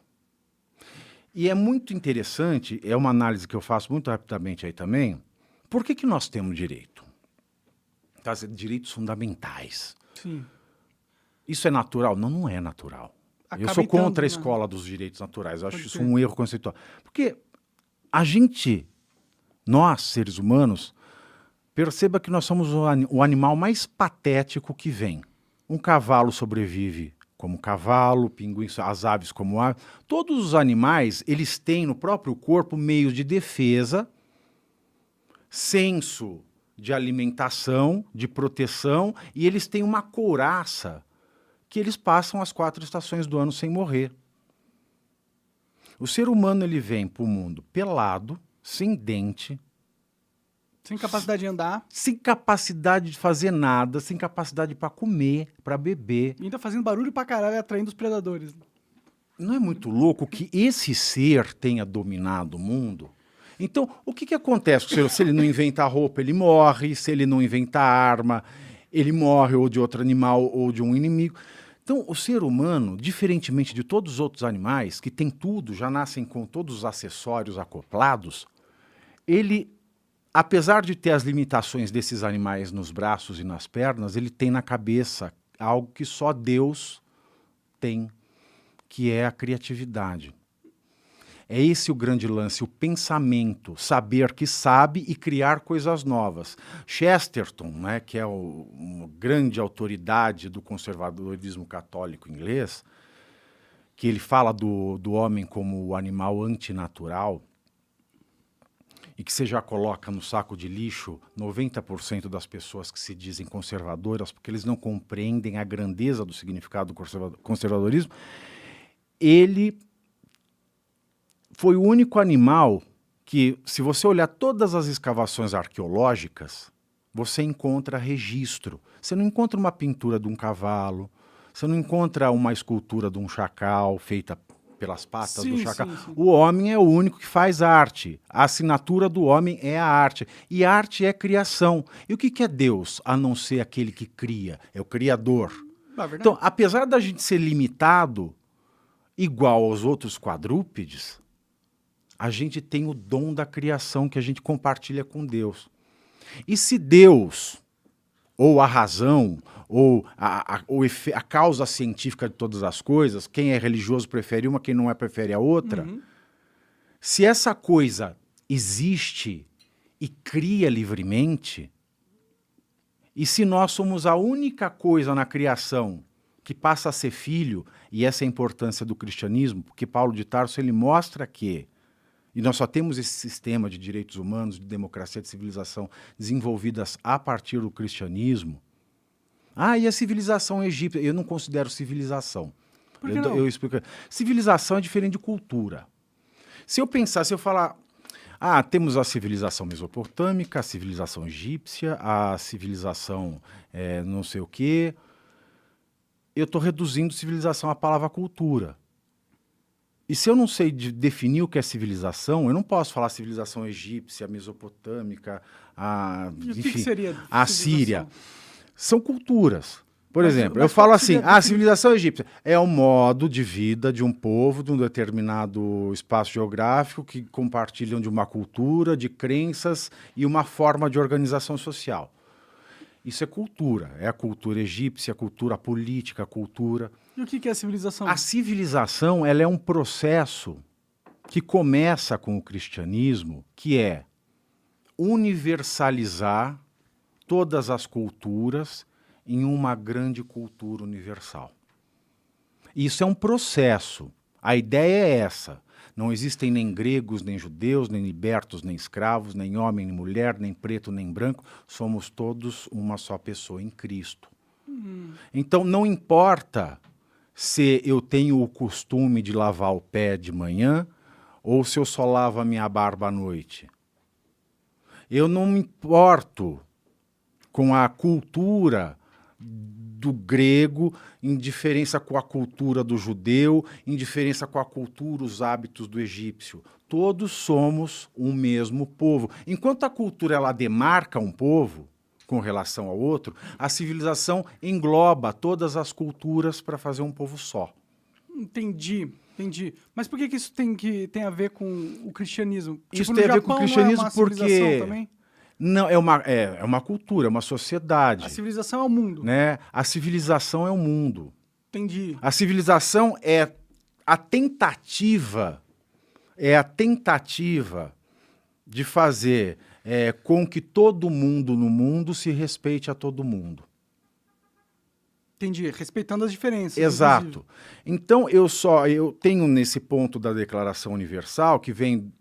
E é muito interessante, é uma análise que eu faço muito rapidamente aí também, por que nós temos direito? Direitos fundamentais. Sim. Isso é natural? Não, não é natural. Eu sou contra a escola dos direitos naturais. Eu acho isso um erro conceitual. Porque nós, seres humanos, perceba que nós somos o animal mais patético que vem. Um cavalo sobrevive como cavalo, pinguim, as aves como aves. Todos os animais, eles têm no próprio corpo meios de defesa, senso de alimentação, de proteção, e eles têm uma couraça que eles passam as 4 estações do ano sem morrer. O ser humano ele vem para o mundo pelado, sem dente, sem capacidade de andar, sem capacidade de fazer nada, sem capacidade para comer, para beber. E ainda fazendo barulho pra caralho, atraindo os predadores. Não é muito louco que esse ser tenha dominado o mundo? Então, o que acontece? Se ele não inventa roupa, ele morre. Se ele não inventa arma, ele morre ou de outro animal ou de um inimigo. Então, o ser humano, diferentemente de todos os outros animais, que tem tudo, já nascem com todos os acessórios acoplados, ele, apesar de ter as limitações desses animais nos braços e nas pernas, ele tem na cabeça algo que só Deus tem, que é a criatividade. É esse o grande lance, o pensamento, saber que sabe e criar coisas novas. Chesterton, né, que é uma grande autoridade do conservadorismo católico inglês, que ele fala do homem como o animal antinatural, e que você já coloca no saco de lixo 90% das pessoas que se dizem conservadoras, porque eles não compreendem a grandeza do significado do conservadorismo, ele foi o único animal que, se você olhar todas as escavações arqueológicas, você encontra registro. Você não encontra uma pintura de um cavalo, você não encontra uma escultura de um chacal feita pelas patas do chacal. Sim. O homem é o único que faz arte. A assinatura do homem é a arte. E a arte é criação. E o que é Deus, a não ser aquele que cria? É o Criador. Então, apesar da gente ser limitado, igual aos outros quadrúpedes, a gente tem o dom da criação que a gente compartilha com Deus. E se Deus, ou a razão, ou a causa científica de todas as coisas, quem é religioso prefere uma, quem não é prefere a outra. Se essa coisa existe e cria livremente, e se nós somos a única coisa na criação que passa a ser filho, e essa é a importância do cristianismo, porque Paulo de Tarso ele mostra que, e nós só temos esse sistema de direitos humanos, de democracia, de civilização desenvolvidas a partir do cristianismo. E a civilização egípcia? Eu não considero civilização. Por que não? Eu explico. Civilização é diferente de cultura. Se eu falar, temos a civilização mesopotâmica, a civilização egípcia, a civilização não sei o quê, eu estou reduzindo civilização à palavra cultura. E se eu não sei definir o que é civilização, eu não posso falar civilização egípcia, mesopotâmica, E o que seria a Síria. São culturas. Por exemplo, eu mas falo qual assim, seria a a civilização egípcia é o modo de vida de um povo, de um determinado espaço geográfico, que compartilham de uma cultura, de crenças e uma forma de organização social. Isso é cultura. É a cultura egípcia, a cultura política, a cultura... E o que é a civilização? A civilização ela é um processo que começa com o cristianismo, que é universalizar todas as culturas em uma grande cultura universal. Isso é um processo. A ideia é essa. Não existem nem gregos, nem judeus, nem libertos, nem escravos, nem homem, nem mulher, nem preto, nem branco. Somos todos uma só pessoa em Cristo. Então, não importa se eu tenho o costume de lavar o pé de manhã ou se eu só lavo a minha barba à noite. Eu não me importo com a cultura do grego, em diferença com a cultura do judeu, em diferença com a cultura, os hábitos do egípcio. Todos somos um mesmo povo. Enquanto a cultura ela demarca um povo com relação ao outro, a civilização engloba todas as culturas para fazer um povo só. Entendi. Mas por que isso tem a ver com o cristianismo? Isso no tem a ver Japão, com o cristianismo não é uma porque... civilização também? Não, é uma cultura, é uma sociedade. A civilização é o mundo. Né? A civilização é o mundo. Entendi. A civilização é a tentativa de fazer com que todo mundo no mundo se respeite a todo mundo. Entendi, respeitando as diferenças. Exato. Inclusive. Então, eu tenho nesse ponto da Declaração Universal, que vem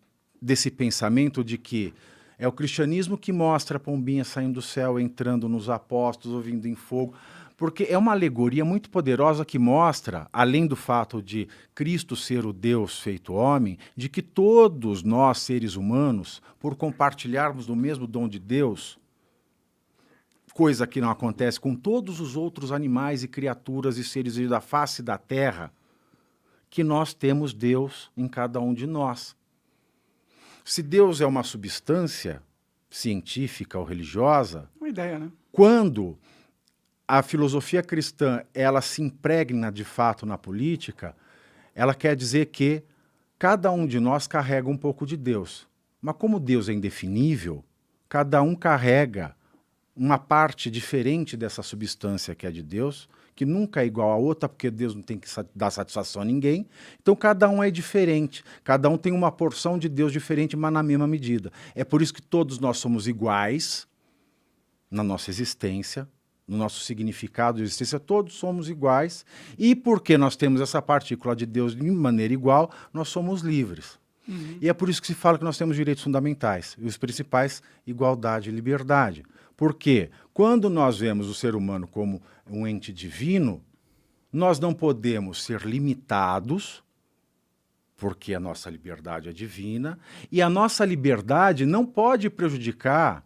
desse pensamento de que é o cristianismo que mostra a pombinha saindo do céu, entrando nos apóstolos, ouvindo em fogo, porque é uma alegoria muito poderosa que mostra, além do fato de Cristo ser o Deus feito homem, de que todos nós, seres humanos, por compartilharmos do mesmo dom de Deus, coisa que não acontece com todos os outros animais e criaturas e seres da face da terra, que nós temos Deus em cada um de nós. Se Deus é uma substância científica ou religiosa, Uma ideia, né? quando a filosofia cristã ela se impregna de fato na política, ela quer dizer que cada um de nós carrega um pouco de Deus. Mas como Deus é indefinível, cada um carrega uma parte diferente dessa substância que é de Deus, que nunca é igual a outra, porque Deus não tem que dar satisfação a ninguém. Então, cada um é diferente. Cada um tem uma porção de Deus diferente, mas na mesma medida. É por isso que todos nós somos iguais na nossa existência, no nosso significado de existência, todos somos iguais. E porque nós temos essa partícula de Deus de maneira igual, nós somos livres. E é por isso que se fala que nós temos direitos fundamentais. E os principais, igualdade e liberdade. Porque quando nós vemos o ser humano como um ente divino, nós não podemos ser limitados, porque a nossa liberdade é divina, e a nossa liberdade não pode prejudicar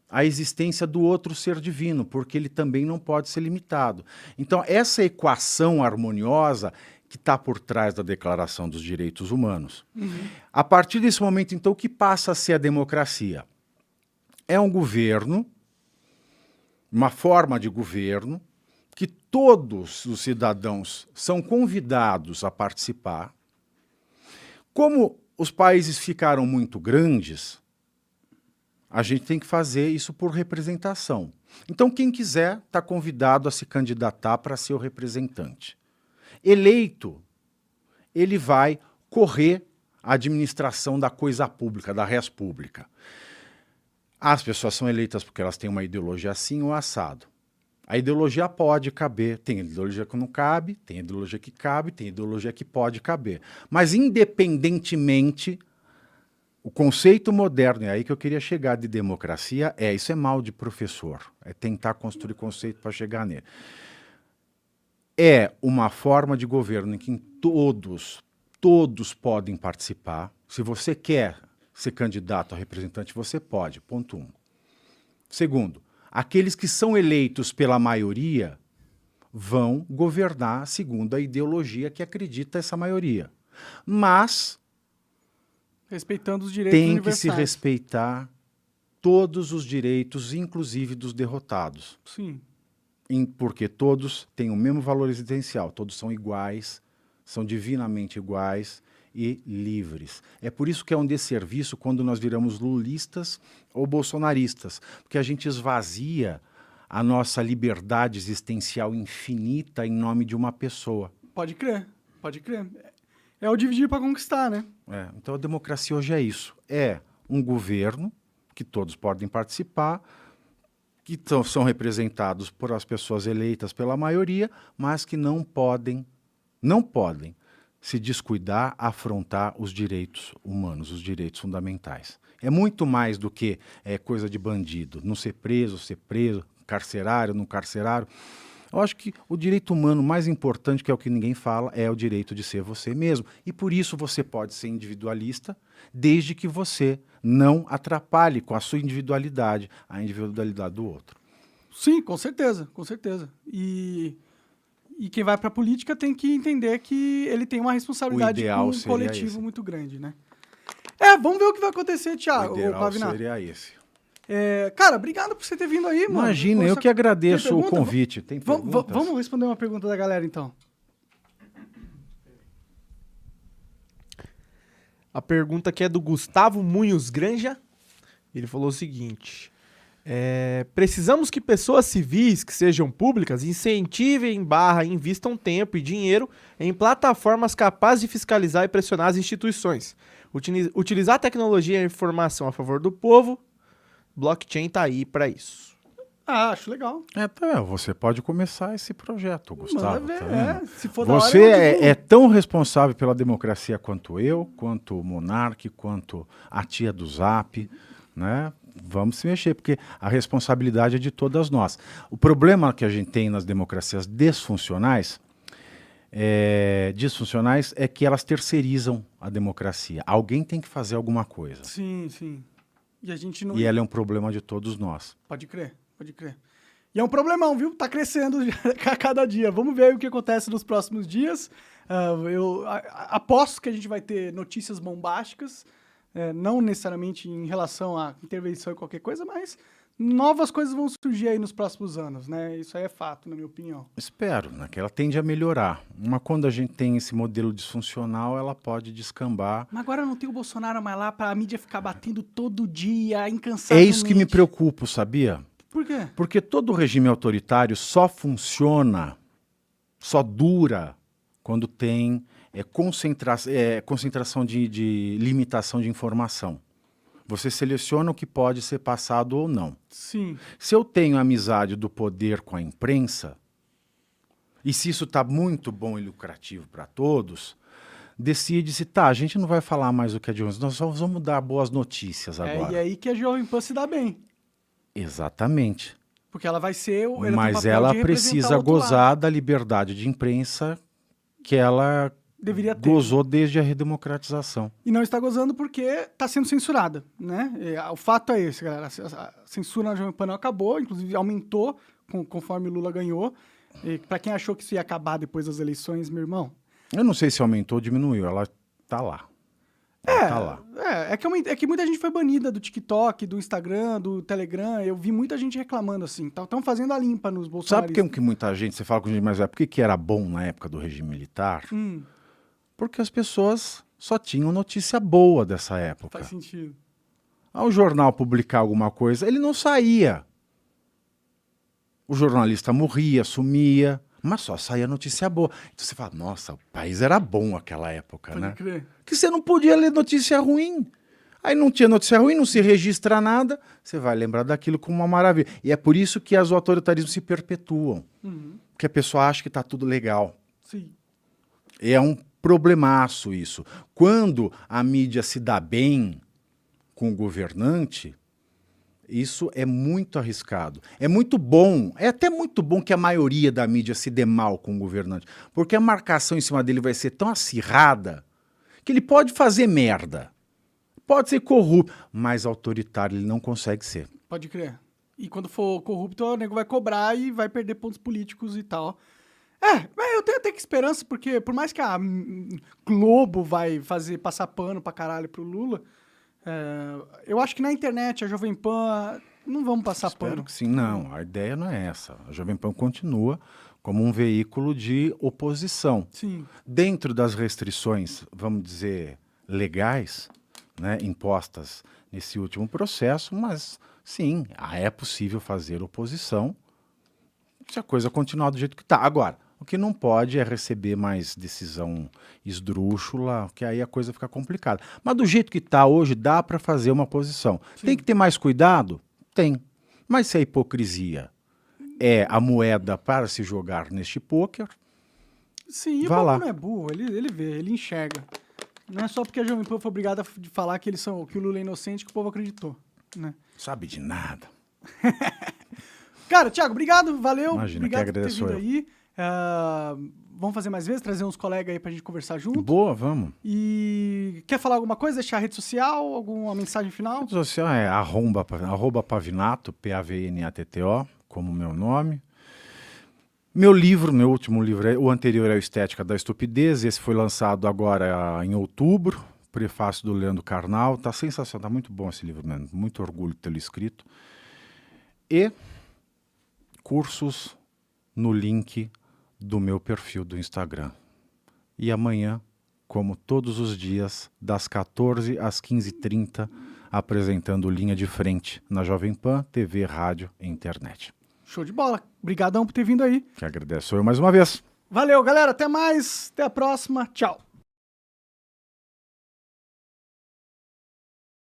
a existência do outro ser divino, porque ele também não pode ser limitado. Então, essa equação harmoniosa que está por trás da Declaração dos Direitos Humanos. A partir desse momento, então, o que passa a ser a democracia? É um governo, uma forma de governo, que todos os cidadãos são convidados a participar. Como os países ficaram muito grandes, a gente tem que fazer isso por representação. Então, quem quiser está convidado a se candidatar para ser o representante. Eleito, ele vai correr a administração da coisa pública, da res pública. As pessoas são eleitas porque elas têm uma ideologia assim ou assado. A ideologia pode caber, tem ideologia que não cabe, tem ideologia que cabe, tem ideologia que pode caber. Mas independentemente, o conceito moderno, é aí que eu queria chegar de democracia, isso é mal de professor, é tentar construir conceito para chegar nele. É uma forma de governo em que todos podem participar. Se você quer ser candidato a representante, você pode, ponto 1. Segundo, aqueles que são eleitos pela maioria vão governar segundo a ideologia que acredita essa maioria. Mas respeitando os direitos tem universais. que se respeitar todos os direitos, inclusive dos derrotados. Sim. Porque todos têm o mesmo valor existencial, todos são iguais, são divinamente iguais e livres. É por isso que é um desserviço quando nós viramos lulistas ou bolsonaristas, porque a gente esvazia a nossa liberdade existencial infinita em nome de uma pessoa. Pode crer, pode crer. É o dividir para conquistar, né? Então a democracia hoje é isso. É um governo que todos podem participar, que são representados por as pessoas eleitas pela maioria, mas que não podem se descuidar, afrontar os direitos humanos, os direitos fundamentais. É muito mais do que coisa de bandido, não ser preso, carcerário, não carcerário. Eu acho que o direito humano mais importante, que é o que ninguém fala, é o direito de ser você mesmo. E por isso você pode ser individualista, desde que você não atrapalhe com a sua individualidade a individualidade do outro. Sim, com certeza, com certeza. E quem vai para a política tem que entender que ele tem uma responsabilidade com um coletivo muito grande, né? Vamos ver o que vai acontecer, Thiago. O ideal seria esse. Cara, obrigado por você ter vindo aí, mano. Imagina, eu que agradeço o convite. Tem perguntas? Vamos responder uma pergunta da galera, então. A pergunta aqui é do Gustavo Munhoz Granja. Ele falou o seguinte: precisamos que pessoas civis que sejam públicas incentivem / invistam tempo e dinheiro em plataformas capazes de fiscalizar e pressionar as instituições. Utilizar a tecnologia e a informação a favor do povo. Blockchain tá aí para isso. Acho legal. Você pode começar esse projeto, Gustavo. Manda ver, tá se for da hora, você é tão responsável pela democracia quanto eu, quanto o Monark, quanto a tia do Zap, né? Vamos se mexer, porque a responsabilidade é de todas nós. O problema que a gente tem nas democracias disfuncionais é que elas terceirizam a democracia. Alguém tem que fazer alguma coisa. Sim, sim. E a gente não... E ela é um problema de todos nós. Pode crer, pode crer. E é um problemão, viu? Tá crescendo a cada dia. Vamos ver o que acontece nos próximos dias. Eu aposto que a gente vai ter notícias bombásticas, não necessariamente em relação à intervenção e qualquer coisa, mas novas coisas vão surgir aí nos próximos anos, né? Isso aí é fato, na minha opinião. Espero, né? Que ela tende a melhorar. Mas quando a gente tem esse modelo disfuncional, ela pode descambar. Mas agora não tem o Bolsonaro mais lá para a mídia ficar batendo todo dia, incansavelmente. É isso que me preocupa, sabia? Por quê? Porque todo regime autoritário só funciona, só dura, quando tem concentração de limitação de informação. Você seleciona o que pode ser passado ou não. Sim. Se eu tenho amizade do poder com a imprensa, e se isso está muito bom e lucrativo para todos, decide-se, a gente não vai falar mais o que é de hoje, nós só vamos dar boas notícias agora. E aí que a Jovem Pan se dá bem. Exatamente. Porque ela vai ser... Mas ela precisa gozar da liberdade de imprensa que ela deveria ter. Gozou desde a redemocratização. E não está gozando porque está sendo censurada, né? O fato é esse, galera. A censura na Jovem Pan não acabou, inclusive aumentou conforme Lula ganhou. Para quem achou que isso ia acabar depois das eleições, meu irmão... Eu não sei se aumentou ou diminuiu, ela tá lá. Tá lá. É que muita gente foi banida do TikTok, do Instagram, do Telegram. Eu vi muita gente reclamando assim. Estão fazendo a limpa nos bolsonaristas. Sabe por que muita gente, você fala com gente mais velha, por que era bom na época do regime militar? Porque as pessoas só tinham notícia boa dessa época. Faz sentido. Ao jornal publicar alguma coisa, ele não saía. o jornalista morria, sumia, mas só saía notícia boa. Então você fala, nossa, o país era bom naquela época, Pode né? crer. Que você não podia ler notícia ruim. Aí não tinha notícia ruim, não se registra nada, você vai lembrar daquilo como uma maravilha. E é por isso que os autoritarismos se perpetuam. Porque a pessoa acha que está tudo legal. Sim. É um problemaço isso. Quando a mídia se dá bem com o governante, isso é muito arriscado. É muito bom, é até muito bom que a maioria da mídia se dê mal com o governante, porque a marcação em cima dele vai ser tão acirrada que ele pode fazer merda, pode ser corrupto, mas autoritário ele não consegue ser. Pode crer. E quando for corrupto, o nego vai cobrar e vai perder pontos políticos e tal. Eu tenho até que esperança, porque por mais que a Globo vai passar pano pra caralho pro Lula, eu acho que na internet, a Jovem Pan, não vamos passar Espero pano. que sim. Não, a ideia não é essa. A Jovem Pan continua como um veículo de oposição. Sim. Dentro das restrições, vamos dizer, legais, né, impostas nesse último processo, mas sim, é possível fazer oposição se a coisa continuar do jeito que está. Agora, o que não pode é receber mais decisão esdrúxula, que aí a coisa fica complicada. Mas do jeito que está hoje, dá para fazer uma oposição. Sim. Tem que ter mais cuidado? Tem. Mas se a hipocrisia é a moeda para se jogar neste pôquer, Sim, e o vá povo lá. não é burro, ele vê, ele enxerga. Não é só porque a Jovem Pan foi obrigada a falar que que o Lula é inocente que o povo acreditou, né? sabe de nada. Cara, Thiago, obrigado, valeu. Imagina, obrigado que por ter agradeço vindo eu. aí. Vamos fazer mais vezes, trazer uns colegas aí pra gente conversar junto. Boa, vamos. E quer falar alguma coisa? Deixar a rede social? Alguma mensagem final? A rede social é arroba Pavinato, P-A-V-N-A-T-T-O, como meu nome. Meu último livro, o anterior é o Estética da Estupidez, esse foi lançado agora em outubro, prefácio do Leandro Carnal, tá sensacional, tá muito bom esse livro mesmo, muito orgulho de tê-lo escrito. E cursos no link do meu perfil do Instagram. E amanhã, como todos os dias, das 14 às 15h30, apresentando Linha de Frente na Jovem Pan, TV, rádio e internet. Show de bola. Obrigadão por ter vindo aí. Que agradeço eu mais uma vez. Valeu, galera. Até mais. Até a próxima. Tchau.